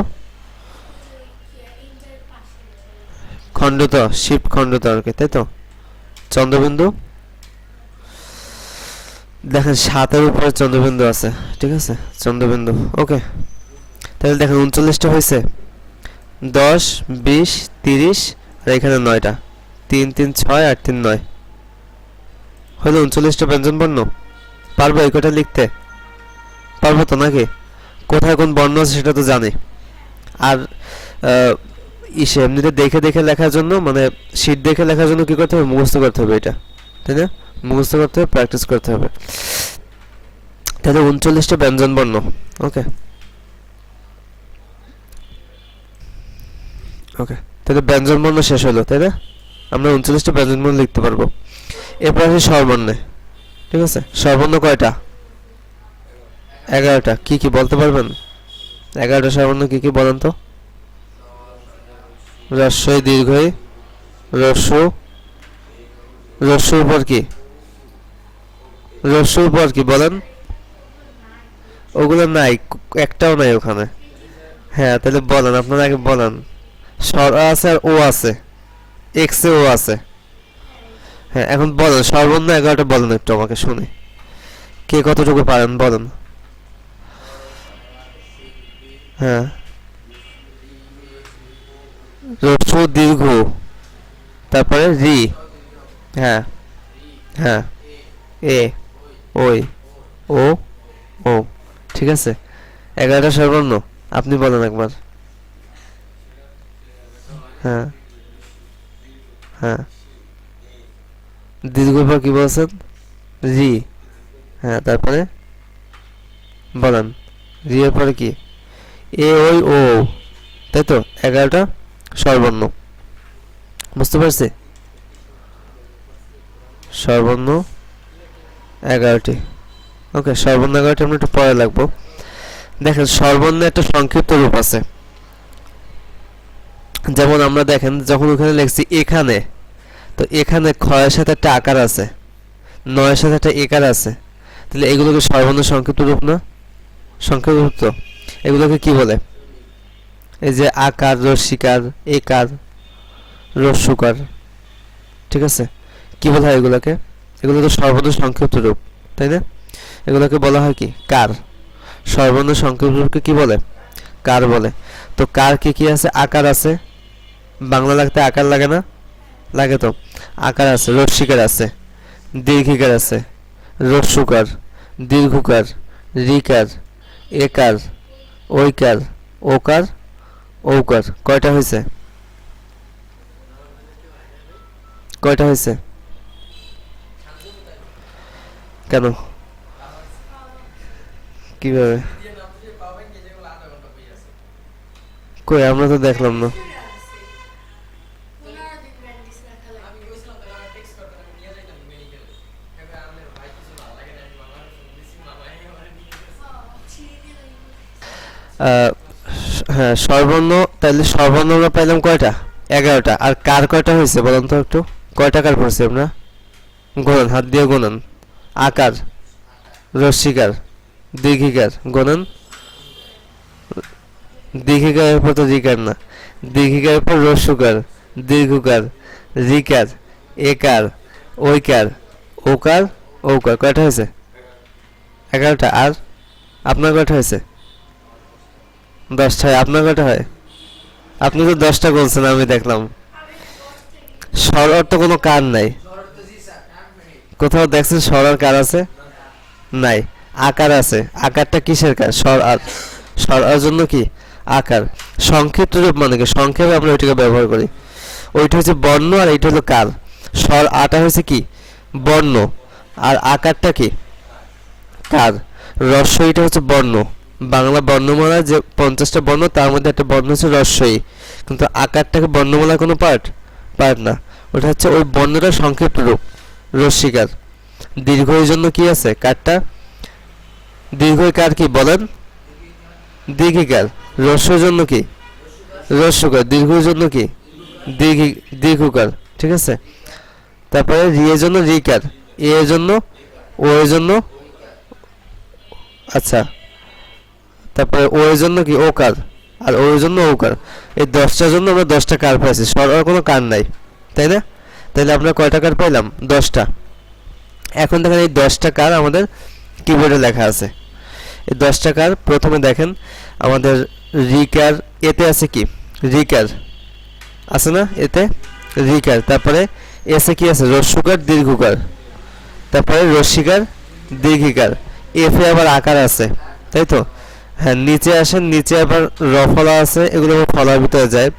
খণ্ডত, শিফট খণ্ডত আর কি, তাই তো? চন্দ্রবিন্দু? দেখেন 7-এর উপরে চন্দ্রবিন্দু আছে, ঠিক আছে? চন্দ্রবিন্দু। ওকে, তাহলে দেখেন 39টা হয়েছে। 10, 20, 30 আর এখানে 9টা। 3, 3, 6 আর 3, 9 হলো 39টা ব্যঞ্জন বর্ণ। পারবো এই কটা লিখতে? পারবো তো নাকি? কোথায় কোন বর্ণ আছে সেটা তো জানি। আর ইসে এমনিতে দেখে দেখে লেখার জন্য, মানে শীট দেখে লেখার জন্য কি করতে হবে? মুখস্থ করতে হবে এটা, তাই না? মুখস্থ করতে হবে, প্র্যাকটিস করতে হবে। তাহলে 39টা ব্যঞ্জন বর্ণ। ওকে ওকে, তাহলে ব্যঞ্জন বর্ণ শেষ হলো, তাই না? আমরা 39টা ব্যঞ্জন বর্ণ লিখতে পারবো। এরপর আসে স্বরবর্ণে। ঠিক আছে, স্বরবর্ণ কয়টা? 11টা। কি কি বলতে পারবেন? 11টা স্বরবর্ণ কি কি বলেন তো? হ্রস্বই দীর্ঘই হ্রস্ব। হ্রস্বর পর কি? হ্রস্বর পর কি বলেন? ওগুলো নাই, একটাও নাই ওখানে। হ্যাঁ, তাহলে বলেন, আপনারা আগে বলেন। স্বর আছে আর ও আছে, এক্স এ ও আছে। হ্যাঁ, এখন বলেন স্বরবর্ণ 11টা বলেন একটু আমাকে শুনি। কে কতটুকু পারেন বলেন। হ্যাঁ, হ্রস্ব দীর্ঘ, তারপরে রি। হ্যাঁ হ্যাঁ, এ, ওই, ও, ও। ঠিক আছে, 11টা স্বরবর্ণ। আপনি বলেন একবার। হ্যাঁ হ্যাঁ, দীর্ঘ পর কি বলছেন? রি। হ্যাঁ, তারপরে বলেন। রি এর পরে কি? এ, ওই, ও, তাই তো? 11টা স্বরবর্ণ। বুঝতে পারছি? স্বরবর্ণ 11টি। ওকে, স্বরবর্ণ 11টি আমরা একটু পরে লাগবো। দেখেন স্বরবর্ণের একটা সংক্ষিপ্ত রূপ আছে। যেমন আমরা দেখেন যখন ওখানে লিখছি এখানে, তো এখানে ক্ষয়ের সাথে একটা আকার আছে, নয়ের সাথে একটা একার আছে। তাহলে এগুলোকে স্বরবর্ণের সংক্ষিপ্ত রূপ না? সংক্ষিপ্ত রূপ তো। এগুলোকে কি বলে? এই যে আকার, রস্যিকার, একার, রস্যকার। ঠিক আছে, কি বলা হয় এগুলোকে? এগুলো তো স্বরবর্ণের সংক্ষিপ্ত রূপ, তাই না? এগুলোকে বলা হয় কি? কার। স্বরবর্ণের সংক্ষিপ্ত রূপকে কি বলে? কার বলে। তো কার কি কি আছে? আকার আছে। বাংলা লাগতে আকার লাগে না? লাগে তো। আকার আছে, রস্যিকার আছে, দীর্ঘিকার আছে, রস্যকার, দীর্ঘকার, রিকার, একার, ঐকার, ওকার, ঔকার। কয়টা হয়েছে? কয়টা হয়েছে? কেন? কিভাবে? কই, আমরা তো দেখলাম না। হ্যাঁ, স্বরবর্ণ। তাহলে স্বরবর্ণ আমরা পাইলাম কয়টা? 11টা। আর কার কয়টা হয়েছে বলেন তো একটু? কয়টা কার পড়ছি আমরা? গোনান, হাত দিয়ে গোনান। আকার, রস্যিকার, দীর্ঘিকার, গোনান। দীর্ঘিকারের পর তো রিকার না, দীর্ঘিকারের পর রস্যকার, দীর্ঘকার, রিকার, একার, ঐকার, ওকার, ঔকার। কয়টা হয়েছে? 11টা। আর আপনার কয়টা হয়েছে? 10টা। আপনার কয়টা হয়? আপনি তো 10টা বলছেন, আমি দেখলাম। স্বর অর্থ কোনো কার নাই, কোথাও দেখছেন স্বর আর কার আছে? নাই, আকার আছে। আকারটা কিসের কার? স্বর আর। স্বর আর জন্য কি আকার। সংক্ষিপ্ত রূপ মানে কি, সংক্ষেপে আমরা ওইটাকে ব্যবহার করি। ওইটা হচ্ছে বর্ণ আর এইটা হলো কার। স্বর আটা হচ্ছে কি বর্ণ, আর আকারটা কি কার। রস্বইটা হচ্ছে বর্ণ। বাংলা বর্ণমালা যে 50টা বর্ণ তার মধ্যে একটা বর্ণ হচ্ছে রস্বই, কিন্তু আকারটাকে বর্ণমালার কোনো পার্ট না। ওটা হচ্ছে ওই বর্ণটার সংক্ষিপ্ত রূপ, রস্বীকার। দীর্ঘের জন্য কি আছে কারটা? দীর্ঘই কার কি বলেন? দীর্ঘিকার। রস্যের জন্য কি রস্যকার। দীর্ঘের জন্য কি দীর্ঘকার। ঠিক আছে। তারপরে রি এর জন্য রিকার, এ এর জন্য ও এর জন্য, আচ্ছা, তারপরে ও এর জন্য কি ওকার, আর ও এর জন্য ওকার। এই 10টার জন্য আমরা 10টা কার পাইছি, স্বর আর কোনো কার নাই, তাই না? তাহলে আমরা কয়টা কার পাইলাম? 10টা। এখন দেখেন এই 10টা কার আমাদের কিবোর্ডে লেখা আছে। এই 10টা কার প্রথমে দেখেন আমাদের রিকার, এতে আছে কি রিকার আছে না, এতে রিকার। তারপরে এসে কি আছে? রস্যকার দীর্ঘকার। তারপরে রস্যিকার দীর্ঘিকার। এফে আবার আকার আছে, তাই তো? হ্যাঁ, নিচে আসেন, নিচে আবার রফলা আছে, এগুলো ফলার ভিতরে যায়।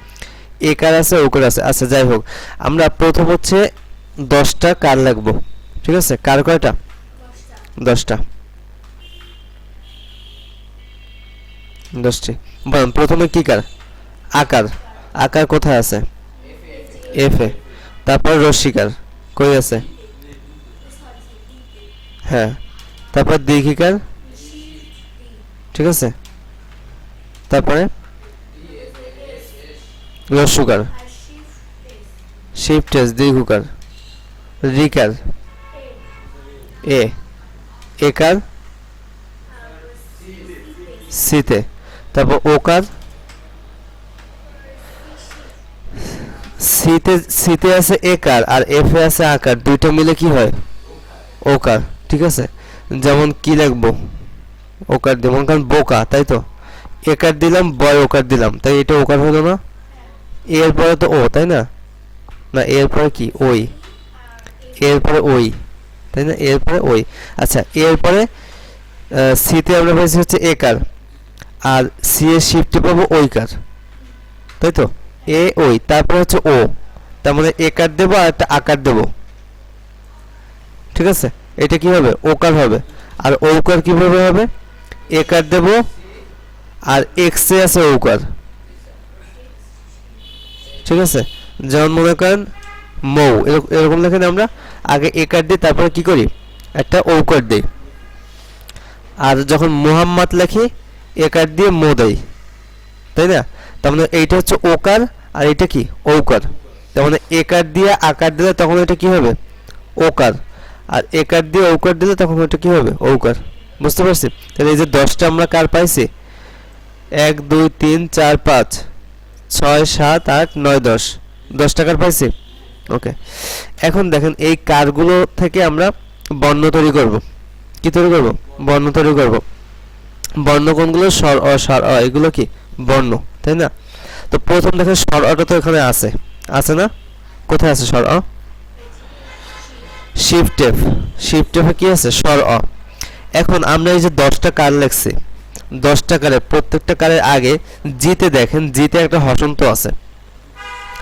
একার আছে, ওকার আছে। আচ্ছা, যাই হোক, আমরা প্রথম হচ্ছে 10টা কার লাগবো। ঠিক আছে, কার কয়টা? 10টা। 10টি। বলেন প্রথমে কি কার? আকার। আকার কোথায় আছে? এফে। তারপর রস্যিকার কই আছে? হ্যাঁ। তারপর দীর্ঘিকার, ঠিক আছে। তারপরে রস্যকার, শিফট এস দীর্ঘকার, রিকার, এ একার সিতে। তারপর ওকার, সিতে আছে একার আর এফে আছে আকার, দুইটা মিলে কি হয়? ওকার। ঠিক আছে। যেমন কি লিখবো? ওকার যেমন কারণ বোকা, তাই তো? একার দিলাম, বয় ওকার দিলাম, তাই এটা ওকার হলো না? এরপরে তো ও, তাই না? না, এরপরে কি? ওই। এরপরে ওই, তাই না? এরপরে ওই। আচ্ছা, এরপরে সিতে আমরা পাইছি হচ্ছে একার, আর সি এর শিফটে পাবো ওইকার, তাই তো? এ ওই, তারপরে হচ্ছে ও, তার মানে একার দেবো আর একটা আকার দেবো। ঠিক আছে, এটা কি হবে? ওকার হবে। আর ওকার কিভাবে হবে? একার দেবো আর এক্স এ আছে ওকার। ঠিক আছে, যেমন মনে করেন মৌ, এরকম লেখেন আমরা আগে একার দিই, তারপরে কি করি? একটা ওকার দিই। আর যখন মোহাম্মদ লেখি একার দিয়ে মো দেই, তাই না? তার মানে এইটা হচ্ছে ওকার আর এটা কি ওকার। তার মানে একার দিয়ে আকার দিলে তখন এটা কি হবে? ওকার। আর একার দিয়ে ওকার দিলে তখন ওটা কি হবে? ওকার। বুঝতে পারছি? তাহলে এই যে 10টা আমরা কার পাইছি, 1 2 3 4 5 6 7 8 9 10, 10টা কার পাইছি। ওকে, এখন দেখেন এই কারগুলো থেকে আমরা বর্ণ তৈরি করব। কি তৈরি করব? বর্ণ তৈরি করব। বর্ণ কোনগুলো? স্বর অ, স্বর অ, এগুলো কি বর্ণ, তাই না? তো প্রথম দেখেন স্বর অটা তো এখানে আছে, আছে না? কোথায় আছে স্বর অ? Shift F. শিফট এফে কি আছে? স্বর অ। এখন আমরা এই যে 10টা কার লিখছি, 10টা কারে প্রত্যেকটা কারের আগে জিতে দেখেন, জিতে একটা হসন্ত আছে।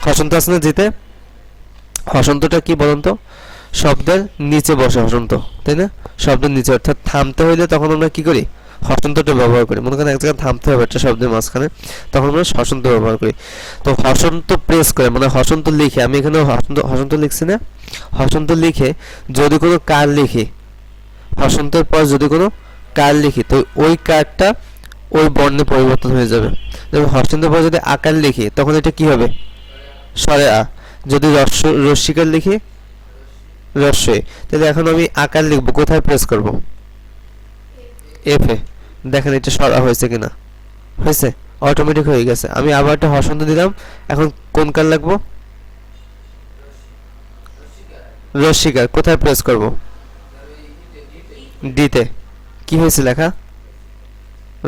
হসন্ত আছে না জিতে? হসন্তটা কি বলুন তো? শব্দের নিচে বসে হসন্ত, তাই না? শব্দের নিচে, অর্থাৎ থামতে হইলে তখন আমরা কি করি? হসন্তটা ব্যবহার করি। মনে করেন এক জায়গায় থামতে হবে একটা শব্দের মাঝখানে, তখন আমরা হসন্ত ব্যবহার করি। তো হসন্ত প্রেস করে মানে হসন্ত লিখে, আমি এখানে হসন্ত লিখছি না? হসন্ত লিখে যদি কোনো কার লিখি, হসন্তের পর যদি কোনো কার লিখি, তো ওই কারটা ওই বর্ণে পরিবর্তন হয়ে যাবে। যেমন হসন্তের পর যদি আকার লিখি তখন এটা কি হবে? স্বরে আ। যদি রস্যিকার লিখি রস্যই। তাহলে এখন আমি আকার লিখবো, কোথায় প্রেস করব? এফ এ। দেখেন এটা সরা হয়েছে কিনা? হয়েছে, অটোমেটিক হয়ে গেছে। আমি আবার একটা হসন্ত দিলাম, এখন কোন কার লাগবো? রস্যিকার। কোথায় প্রেস করব? ডিতে। কি হয়েছে লেখা?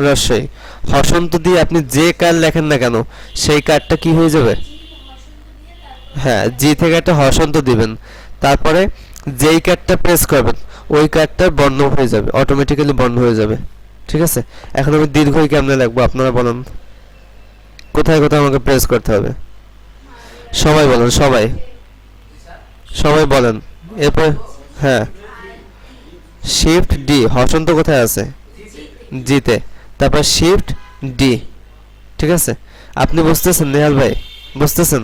রস্যই। হসন্ত দিয়ে আপনি যে কার লেখেন না কেন সেই কারটা কি হয়ে যাবে? হ্যাঁ জি থেকে একটা হর্ষন্ত দিবেন, তারপরে যেই কার্ডটা প্রেস করবেন ওই কার্ডটা বন্ধ হয়ে যাবে, অটোমেটিক্যালি বন্ধ হয়ে যাবে। ঠিক আছে, এখন আমি দীর্ঘই কেমনে লিখবো আপনারা বলেন, কোথায় কোথায় আমাকে প্রেস করতে হবে? সবাই বলেন, সবাই সবাই বলেন। এরপর হ্যাঁ শিফট ডি, হর্ষন্ত কোথায় আছে? জিতে। তারপর শিফট ডি। ঠিক আছে, আপনি বুঝতেছেন নেহাল ভাই? বুঝতেছেন?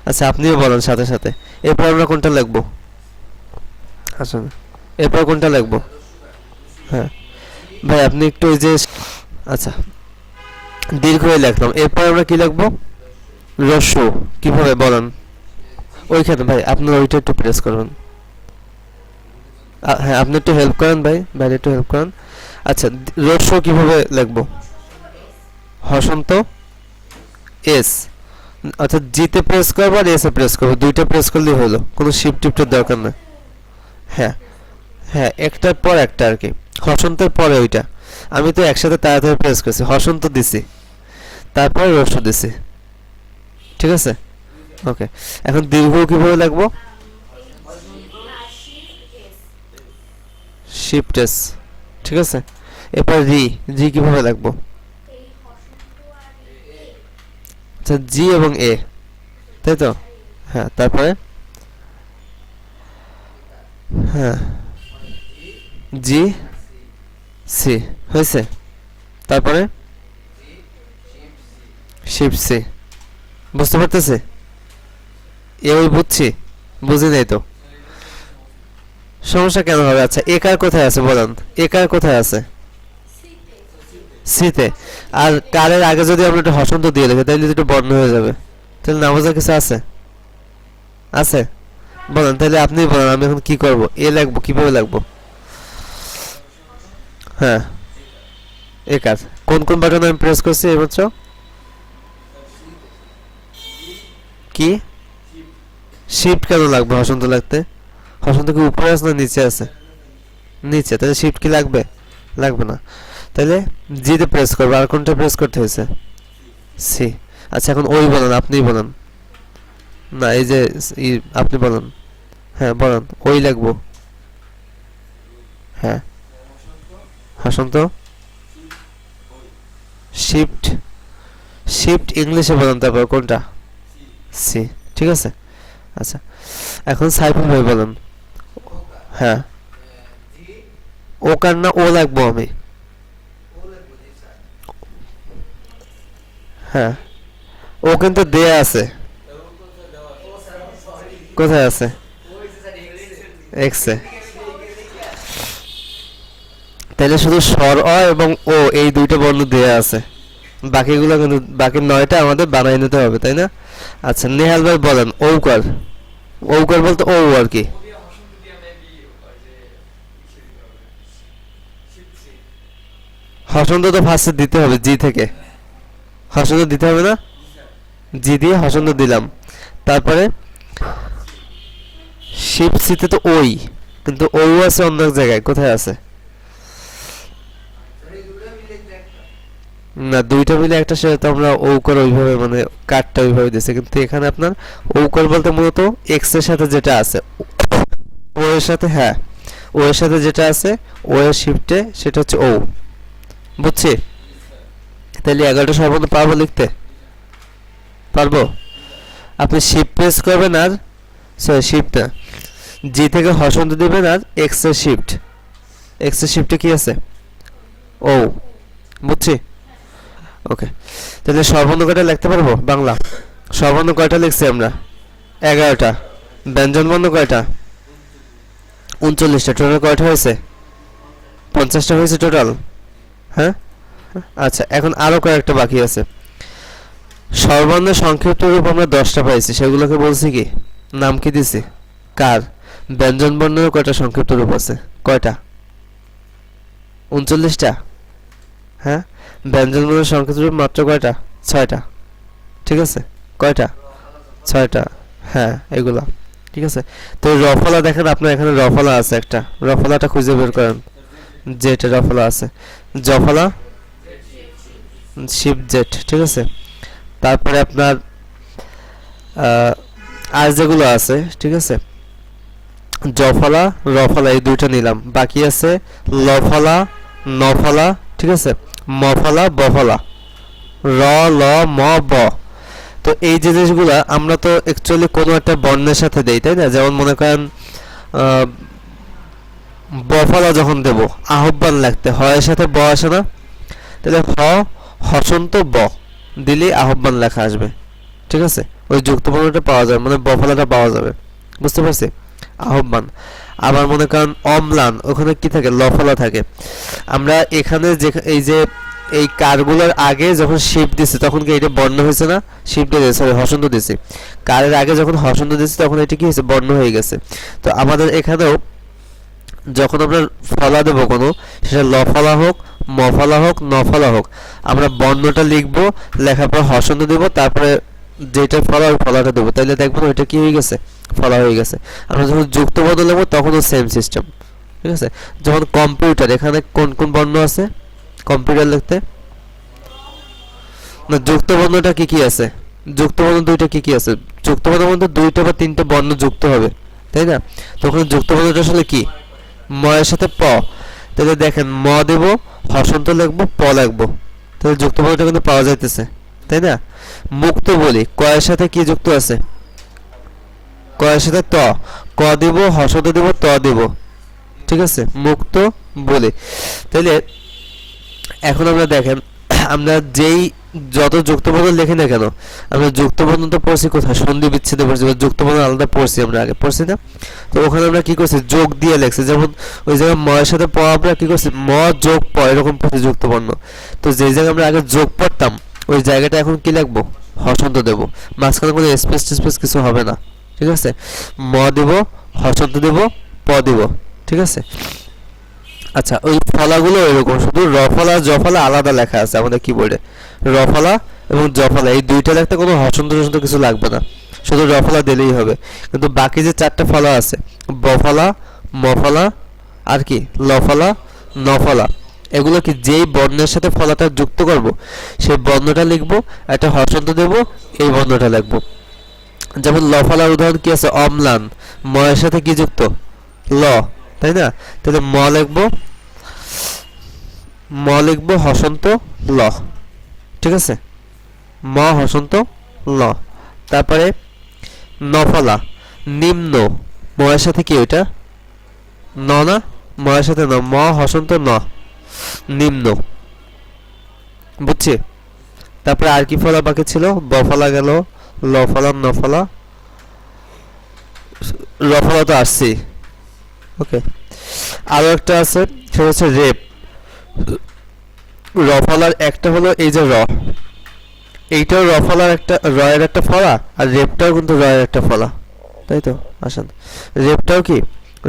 আচ্ছা আপনিও বলেন সাথে সাথে। এরপর আমরা কোনটা লিখবো? আসুন, এরপর কোনটা লিখবো? হ্যাঁ ভাই আপনি একটু ওই যে, আচ্ছা দীর্ঘ লিখলাম, এরপর আমরা কি লিখবো? রস্য। কিভাবে বলেন? ওইখানে ভাই আপনার ওইটা একটু প্রেস করবেন। হ্যাঁ আপনি একটু হেল্প করেন ভাই, ভাই একটু হেল্প করেন। আচ্ছা রস্য কিভাবে লিখবো? হসন্ত এস, অর্থাৎ জিতে প্রেস করবো আর এসে প্রেস করবো, দুইটা প্রেস করলেই হলো, কোনো শিফট টিফটের দরকার নেই। হ্যাঁ হ্যাঁ একটার পর একটা আর কি, হসন্তের পরে ওইটা। আমি তো একসাথে তাড়াতাড়ি প্রেস করছি, হসন্ত দিছি তারপরে রস্য দিছি। ঠিক আছে, ওকে। এখন দীর্ঘ কিভাবে লিখবো? Shift S. ঠিক আছে, এরপর রি, জি কিভাবে লিখবো? আচ্ছা জি এবং এ, তাই তো? হ্যাঁ তারপরে হ্যাঁ জি সি হয়েছে, তারপরে শিফট সি। বুঝতে পারতেছে? এ ওই বুঝছি, বুঝি নাই তো, সমস্যা কেন হবে? আচ্ছা একার কোথায় আছে বলেন, একার কোথায় আছে? সিতে। আর কারের আগে যদি আমরা একটা হসন্ত দিয়ে লিখি তাহলে একটু বর্ণ হয়ে যাবে, তাহলে না বোঝার কিছু আছে? আছে? বলেন তাহলে, আপনি বলেন আমি এখন কি করব, এ লিখবো কিভাবে লিখবো? হ্যাঁ একার কোন কোন বাটন আমি প্রেস করছি এইমাত্র? কি শিফট কেন লাগবে হসন্ত লাগতে? হসন্ত কি উপরে আছে না নিচে আছে? নিচে, তাহলে শিফট কি লাগবে? লাগবে না। তাহলে জিতে প্রেস করবো, আর কোনটা প্রেস করতে হয়েছে? সি। আচ্ছা এখন ওই বলেন, আপনিই বলেন। না এই যে আপনি বলেন। হ্যাঁ বলেন, ওই লাগবো। হ্যাঁ হসন্ত শিফট, শিফট ইংলিশে বলেন তারপর কোনটা? সি। ঠিক আছে, আচ্ছা এখন সাইফুল ভাই বলেন। হ্যাঁ ও কার না ও লাগবো আমি? হ্যাঁ ও কিন্তু দেয়া আছে, কোথায় আছে? এক্সে। তাহলে শুধু স্বর অ এবং ও এই দুইটা বর্ণ দেয়া আছে, বাকিগুলো কিন্তু বাকি 9টা আমাদের বানাই নিতে হবে, তাই না? আচ্ছা নেহাল ভাই বলেন ঔকার। ঔকার বলতে ও আর কি? হসন্ত তো ফার্স্টে দিতে হবে জি থেকে, হসন্ত দিতে হবে না? জি দিয়ে হসন্ত দিলাম, তারপরে শিপ সিতে তো ওই, কিন্তু ও আছে অন্য এক জায়গায়, কোথায় আছে? না দুইটা মিলে একটা, সেটা তো আমরা ঔকার ওইভাবে মানে কাঠটা ওইভাবে দিয়েছে, কিন্তু এখানে আপনার ঔকার বলতে মূলত এক্স এর সাথে যেটা আছে, ও এর সাথে, হ্যাঁ ও এর সাথে যেটা আছে ও এর শিফটে সেটা হচ্ছে ও। বুঝছি? তাহলে 11টা সর্বর্ণ পারবো লিখতে? পারবো। আপনি শিফট প্রেস করবেন আর, সরি শিফট না, জি থেকে হসন্ত দিবেন আর এক্স এর শিফট, এক্স এর শিফটে কি আছে? ও। বুঝছি? ওকে, তাহলে সর্বর্ণ কয়টা লিখতে পারবো বাংলা? সর্বর্ণ কয়টা লিখছি আমরা? 11টা। ব্যঞ্জন বর্ণ কয়টা? 39টা। টোটাল কয়টা হয়েছে? 50টা হয়েছে টোটাল। হ্যাঁ আচ্ছা এখন আরো কয়েকটা বাকি আছে। সর্বর্ণের সংক্ষিপ্ত রূপ আমরা 10টা পাইছি, সেগুলোকে বলছি কি, নাম কি দিছি? কার? ব্যঞ্জন বর্ণের কয়টা সংক্ষিপ্ত রূপ আছে? কয়টা? 39টা। হ্যাঁ ব্যঞ্জন বর্ণের সংক্ষিপ্ত রূপ মাত্র কয়টা? 6টা। ঠিক আছে, কয়টা? 6টা। হ্যাঁ এগুলা ঠিক আছে। তো রফলা দেখেন আপনার এখানে রফলা আছে একটা, রফলাটা খুঁজে বের করেন, যেটা রফলা আছে। জফলা শিপ জেট। ঠিক আছে, তারপরে আপনার আর যেগুলো আছে ঠিক আছে, জফলা রফলা এই দুইটা নিলাম, বাকি আছে লফলা নফলা ঠিক আছে, মফলা বফলা, র ল ম ব। তো এই যে জিনিসগুলা আমরা তো অ্যাকচুয়ালি কোনো একটা বর্ণের সাথে দেই, তাই না? যেমন মনে করেন বফলা যখন দেব আহ্বান লাগতে হয়ের সাথে ব আসে না, তাহলে হসন্ত ব দিলেই আহ্বান লেখা আসবে, ঠিক আছে? ওই যুক্তবর্ণটা পাওয়া যাবে, মানে বফলাটা পাওয়া যাবে, বুঝতে পারছি? আহ্বান। আবার মনে করেন অম্লান, ওখানে কি থাকে? লফলা থাকে। আমরা এখানে যে এই যে এই কারগুলোর আগে যখন শিপ দিছি তখন কি এটা বর্ণ হয়েছে না? শিপ দিয়ে সরি হসন্ত দিছি, কারের আগে যখন হসন্ত দিছি তখন এটা কি হয়েছে? বর্ণ হয়ে গেছে। তো আমাদের এখানেও যখন আমরা ফলা দেবো কোনো, সেটা লফলা হোক মফলা হোক নফলা হোক, আমরা বর্ণটা লিখবো, লেখার পর হসন্ত দেব, তারপরে যেটা ফলা ওই ফলাটা দেবো, তাইলে দেখবেন ওইটা কি হয়ে গেছে? ফলা হয়ে গেছে। আমরা যখন যুক্ত বর্ণ নেবো তখনও সেম সিস্টেম, ঠিক আছে? যখন কম্পিউটার, এখানে কোন কোন বর্ণ আছে কম্পিউটার লিখতে? না, যুক্ত বর্ণটা কি কি আছে? যুক্ত বর্ণ দুইটা কি কি আছে? যুক্ত বর্ণের মধ্যে দুইটা বা তিনটা বর্ণ যুক্ত হবে, তাই না? তখন যুক্ত বর্ণটা আসলে কি? ম এর সাথে প, তাহলে দেখেন ম দেব, হসন্ত লিখবো, প লিখবো, তাহলে যুক্ত বর্ণটা কিন্তু পাওয়া যাইতেছে, তাই না? মুক্ত বলি, ক এর সাথে কি যুক্ত আছে? ক এর সাথে ত, ক দিব, হসন্ত দিব, ত দিব, ঠিক আছে? মুক্ত বলি। তাহলে এখন আমরা দেখেন, আমরা যেই যত যুক্তবর্ণ লিখি না কেন, আমরা যুক্তবর্ণ তো পড়ছি কোথায়? সন্ধি বিচ্ছেদে পড়ছি, বা যুক্তবর্ণ আলাদা পড়ছি, আমরা আগে পড়ছি না? তো ওখানে আমরা কি করছি? যোগ দিয়ে লেখছি। যেমন ওই জায়গায় ম এর সাথে প আমরা কি করছি? ম যোগ প, এরকম পড়ছি যুক্তবর্ণ। তো যেই জায়গায় আমরা আগে যোগ পড়তাম ওই জায়গাটা এখন কি লিখবো? হসন্ত দেব, মাঝখানে কোনো স্পেস টেস্পেস কিছু হবে না, ঠিক আছে? ম দেব, হসন্ত দেব, প দেব, ঠিক আছে? আচ্ছা, ওই ফলাগুলো এরকম, শুধু রফলা জফলা আলাদা লেখা আছে আমাদের কিবোর্ডে। রফলা এবং জফলা এই দুইটা লিখতে কোনো হসন্ত টসন্ত কিছু লাগবে না, শুধু রফলা দিলেই হবে। কিন্তু বাকি যে চারটা ফলা আছে, বফলা মফলা আর কি লফলা নফলা, এগুলো কি যেই বর্ণের সাথে ফলাটা যুক্ত করব সেই বর্ণটা লিখব, একটা হসন্ত দেব, এই বর্ণটা লিখব। যেমন লফলার উদাহরণ কি আছে? অম্লান, ম এর সাথে কি যুক্ত? ল, তাই না? তাহলে ম লিখবো হসন্ত ল, ঠিক আছে? ম হসন্ত ল। তারপরে নফলা, নিম্ন, ম এর সাথে কি ওইটা? ন না, ম এর সাথে ন, ম হসন্ত ন, নিম্ন, বুঝছি? তারপরে আর কি ফলা বাকি ছিল? বফলা গেল, লফলা নফলা, রফলা তো আসছি, ওকে। আরো একটা আছে, সেটা হচ্ছে রেপ। রফলার একটা হলো এই যে র, এইটাও রফলার একটা, রয়ের একটা ফলা, আর রেপটাও কিন্তু রয়ের একটা ফলা, তাই তো? আসেন, রেপটাও কি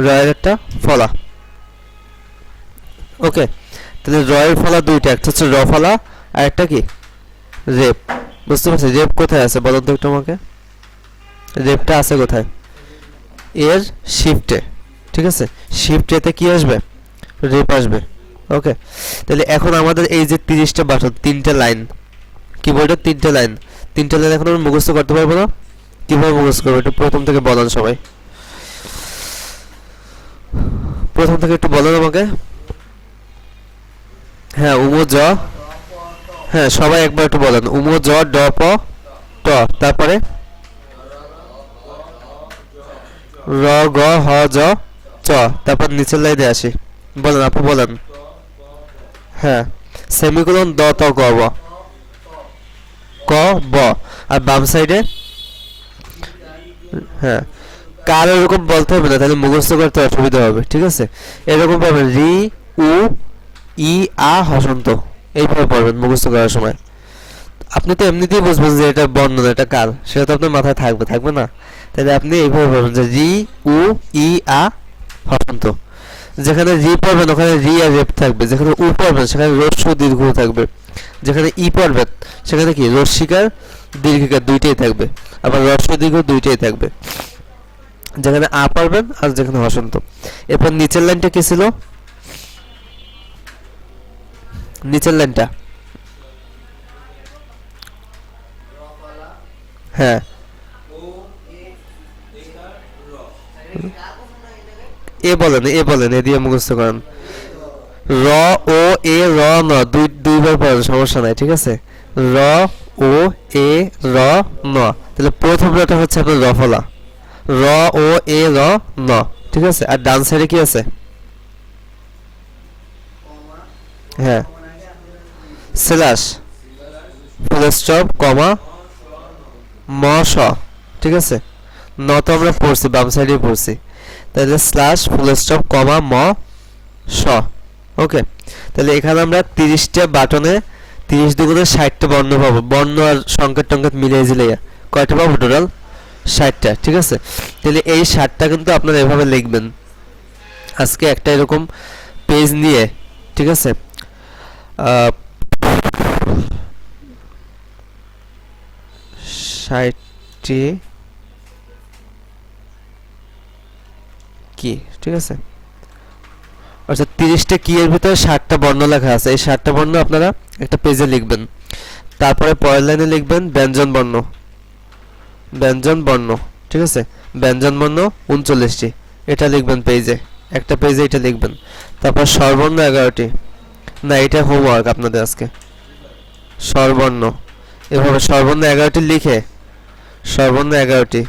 রয়ের একটা ফলা, ওকে। তাহলে রয়ের ফলা দুইটা, একটা হচ্ছে রফলা আর একটা কি রেপ, বুঝতে পারছি? রেপ কোথায় আছে বলুন তো একটু আমাকে? রেপটা আছে কোথায়? এর শিফটে, ঠিক আছে? শিফট এতে কি আসবে? রেপ আসবে, ওকে। তাহলে এখন আমাদের এই যে 30টা বাটন, 3টে লাইন, কিবোর্ডের 3টে লাইন, 3টে লাইন এখন আমরা মুখস্থ করতে পারবো না? কিভাবে মুখস্থ করবো একটু প্রথম থেকে বলেন সবাই, প্রথম থেকে একটু বলেন আমাকে। হ্যাঁ, উমো জ, হ্যাঁ সবাই একবার একটু বলেন, উমো জ ড প ট, তারপরে র গ হ জ চ, তারপর নিচের লাইনে আসি, বলেন আপু বলেন। হ্যাঁ, সেমিকোলন দ ত গ ব, ক ব, আর বাম সাইডে হ্যাঁ, কার এরকম বলতে হবে না, তাহলে মুখস্থ করতে অসুবিধা হবে, ঠিক আছে? এরকম পাবেন রি উ ই আ হসন্ত, এইভাবে পড়বেন মুখস্থ করার সময়। আপনি তো এমনিতেই বুঝবেন যে এটা বর্ণনা, এটা কার, সেটা তো আপনার মাথায় থাকবে, থাকবে না? তাহলে আপনি এইভাবে পড়বেন যে রি উ ই আ হসন্ত। যেখানে রি পড়বেন ওখানে রি আর রেপ থাকবে, যেখানে উ পড়বেন সেখানে রস্য দীর্ঘ থাকবে, যেখানে ই পড়বেন সেখানে কি রস্যিকার দীর্ঘিকার দুইটাই থাকবে, আবার রস্য দীর্ঘ দুইটাই থাকবে, যেখানে আ পড়বেন আর যেখানে হসন্ত। এরপর নিচের লাইনটা কি ছিল? নিচের লাইনটা হ্যাঁ এ বলেন এ দিয়ে মুখস্থ করেন। র ও এ র ন দুইবার পড়েন, সমস্যা নাই, ঠিক আছে। র ও এ র ন, তাহলে প্রথম রটা হচ্ছে আপনার রফলা, র ও এ র ন, ঠিক আছে। আর ডান সাইডে কি আছে? হ্যাঁ, স্ল্যাশ, ফুল স্টপ, কমা, ম স, ঠিক আছে। ন তো আমরা পড়ছি, বাম সাইডে পড়ছি, তাহলে স্ল্যাশ ফুল স্টপ কমা ম স। ওকে, তাহলে এখানে আমরা 30টা বাটনে 30 দুগুণে 60টা বর্ণ পাবো। বর্ণ আর সংকেত টঙ্কেত মিলিয়ে জিলিয়ে কয়টা পাবো? টোটাল 60টা, ঠিক আছে। তাহলে এই 60টা কিন্তু আপনারা এভাবে লিখবেন আজকে একটা এরকম পেজ নিয়ে, ঠিক আছে। 60টি কি, ঠিক আছে। অর্থাৎ 30টা কি এর ভিতরে 60টা বর্ণ লেখা আছে, এই 60টা বর্ণ আপনারা একটা পেজে লিখবেন। তারপরে পরের লাইনে লিখবেন ব্যঞ্জন বর্ণ, ব্যঞ্জন বর্ণ, ঠিক আছে। ব্যঞ্জন বর্ণ 39টি, এটা লিখবেন পেজে, একটা পেজে এটা লিখবেন। তারপর স্বরবর্ণ 11টি, না এটা হোমওয়ার্ক আপনাদের আজকে। স্বরবর্ণ, এভাবে স্বরবর্ণ 11টি লিখে, স্বরবর্ণ 11টি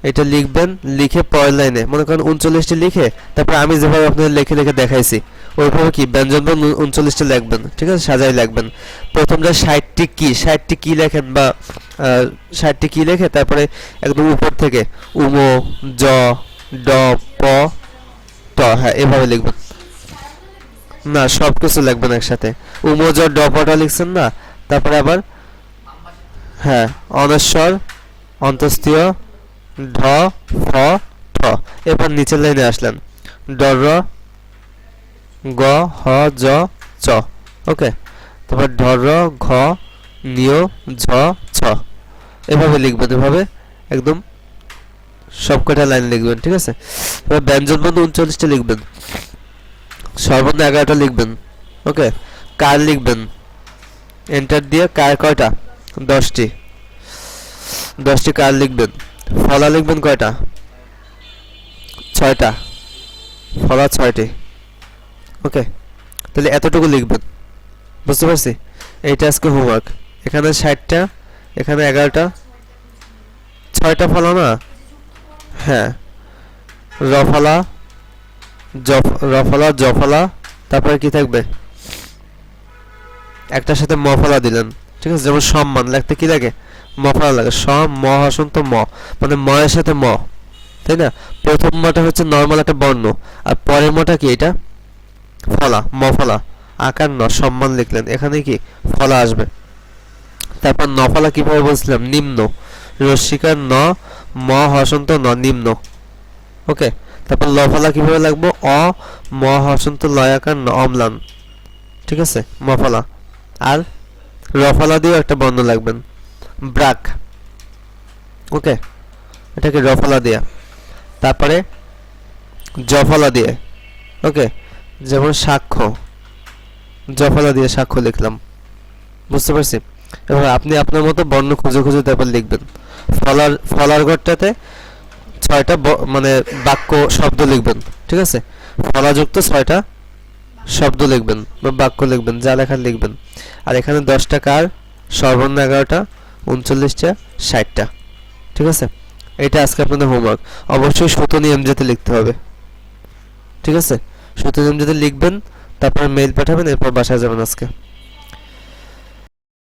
এটা লিখবেন। লিখে পরের লাইনে মনে করেন 39টি লিখে, তারপর আমি যেভাবে আপনাদের লিখে লিখে দেখাইছি ওইভাবে কি ব্যঞ্জন বর্ণ 39টি লিখবেন, ঠিক আছে, সাজাই লিখবেন। প্রথমটা 60টি কি, 60টি কি লেখেন বা 60টি কি লেখে তারপরে একদম উপর থেকে উম, জ, ড, প, ট, হ্যাঁ এভাবে লিখবেন। না, সব কিছু লিখবেন একসাথে। উম, জ, ড, প, ট লিখছেন না, তারপরে আবার হ্যাঁ অনস্বর, অন্তস্থীয়, ঢ, ফ, ঠ। এবার নিচের লাইনে আসলেন, ড, র, গ, হ, জ, চ, ওকে। তারপর ঢ, র, ঘ, নিয়, ঝ, ছ, এভাবে লিখবেন, এভাবে একদম সবকটা লাইন লিখবেন, ঠিক আছে। এবার ব্যঞ্জন বর্ণ 39টা লিখবেন, স্বরবর্ণ 11টা লিখবেন, ওকে। কার লিখবেন, এন্টার দিয়ে কার কয়টা? 10টি, 10টি কার লিখবেন। ফলা লিখবেন কয়টা? 6টা, ফলা 6টি, ওকে। তাহলে এতটুকু লিখবেন, বুঝতে পারছি। এইটা আজকে হোমওয়ার্ক। এখানে 60টা, এখানে 11টা, 6টা ফলা না, হ্যাঁ, রফলা, রফলা, জফলা, তারপরে কি থাকবে? একটার সাথে মফলা দিলেন, ঠিক আছে। যেমন সম্মান লিখতে কি লাগে? মফলা লাগে। সম, ম হসন্ত ম, মানে ম এর সাথে ম, তাই না। প্রথম মটা হচ্ছে নর্মাল একটা বর্ণ, আর পরের মটা কি? এটা ফলা, মফলা, আকার ন, সম্মান লিখলেন, এখানে কি ফলা আসবে। তারপর নফলা কিভাবে বলছিলাম? নিম্ন, রস্যিকার ন, ম হসন্ত ন, নিম্ন, ওকে। তারপর লফলা কিভাবে লাগবো? অ, ম হসন্ত লয়াকার ন, অম্লান, ঠিক আছে, মফলা। আর রফলা দিয়েও একটা বর্ণ লাগবেন, ব্রাক, ওকে, এটাকে রফলা দিয়া। তারপরে জফলা দিয়ে, ওকে, যেমন সাক্ষ্য, জফলা দিয়ে সাক্ষ্য লিখলাম, বুঝতে পারছি। এবার আপনি আপনার মতো বর্ণ খুঁজে খুঁজে তারপর লিখবেন। ফলার ঘরটাতে 6টা মানে বাক্য শব্দ লিখবেন, ঠিক আছে। ফলাযুক্ত 6টা শব্দ লিখবেন বা বাক্য লিখবেন, যা লেখার লিখবেন। আর এখানে 10টা কার, স্বরবর্ণ 11টা, 39টা, 60টা, ঠিক আছে। এটা আজকে আপনাদের হোমওয়ার্ক। অবশ্যই সুতো নিয়ম যেতে লিখতে হবে, ঠিক আছে। সুতো নিয়ম যেতে লিখবেন, তারপর মেইল পাঠাবেন, এরপর বাসায় যাবেন আজকে।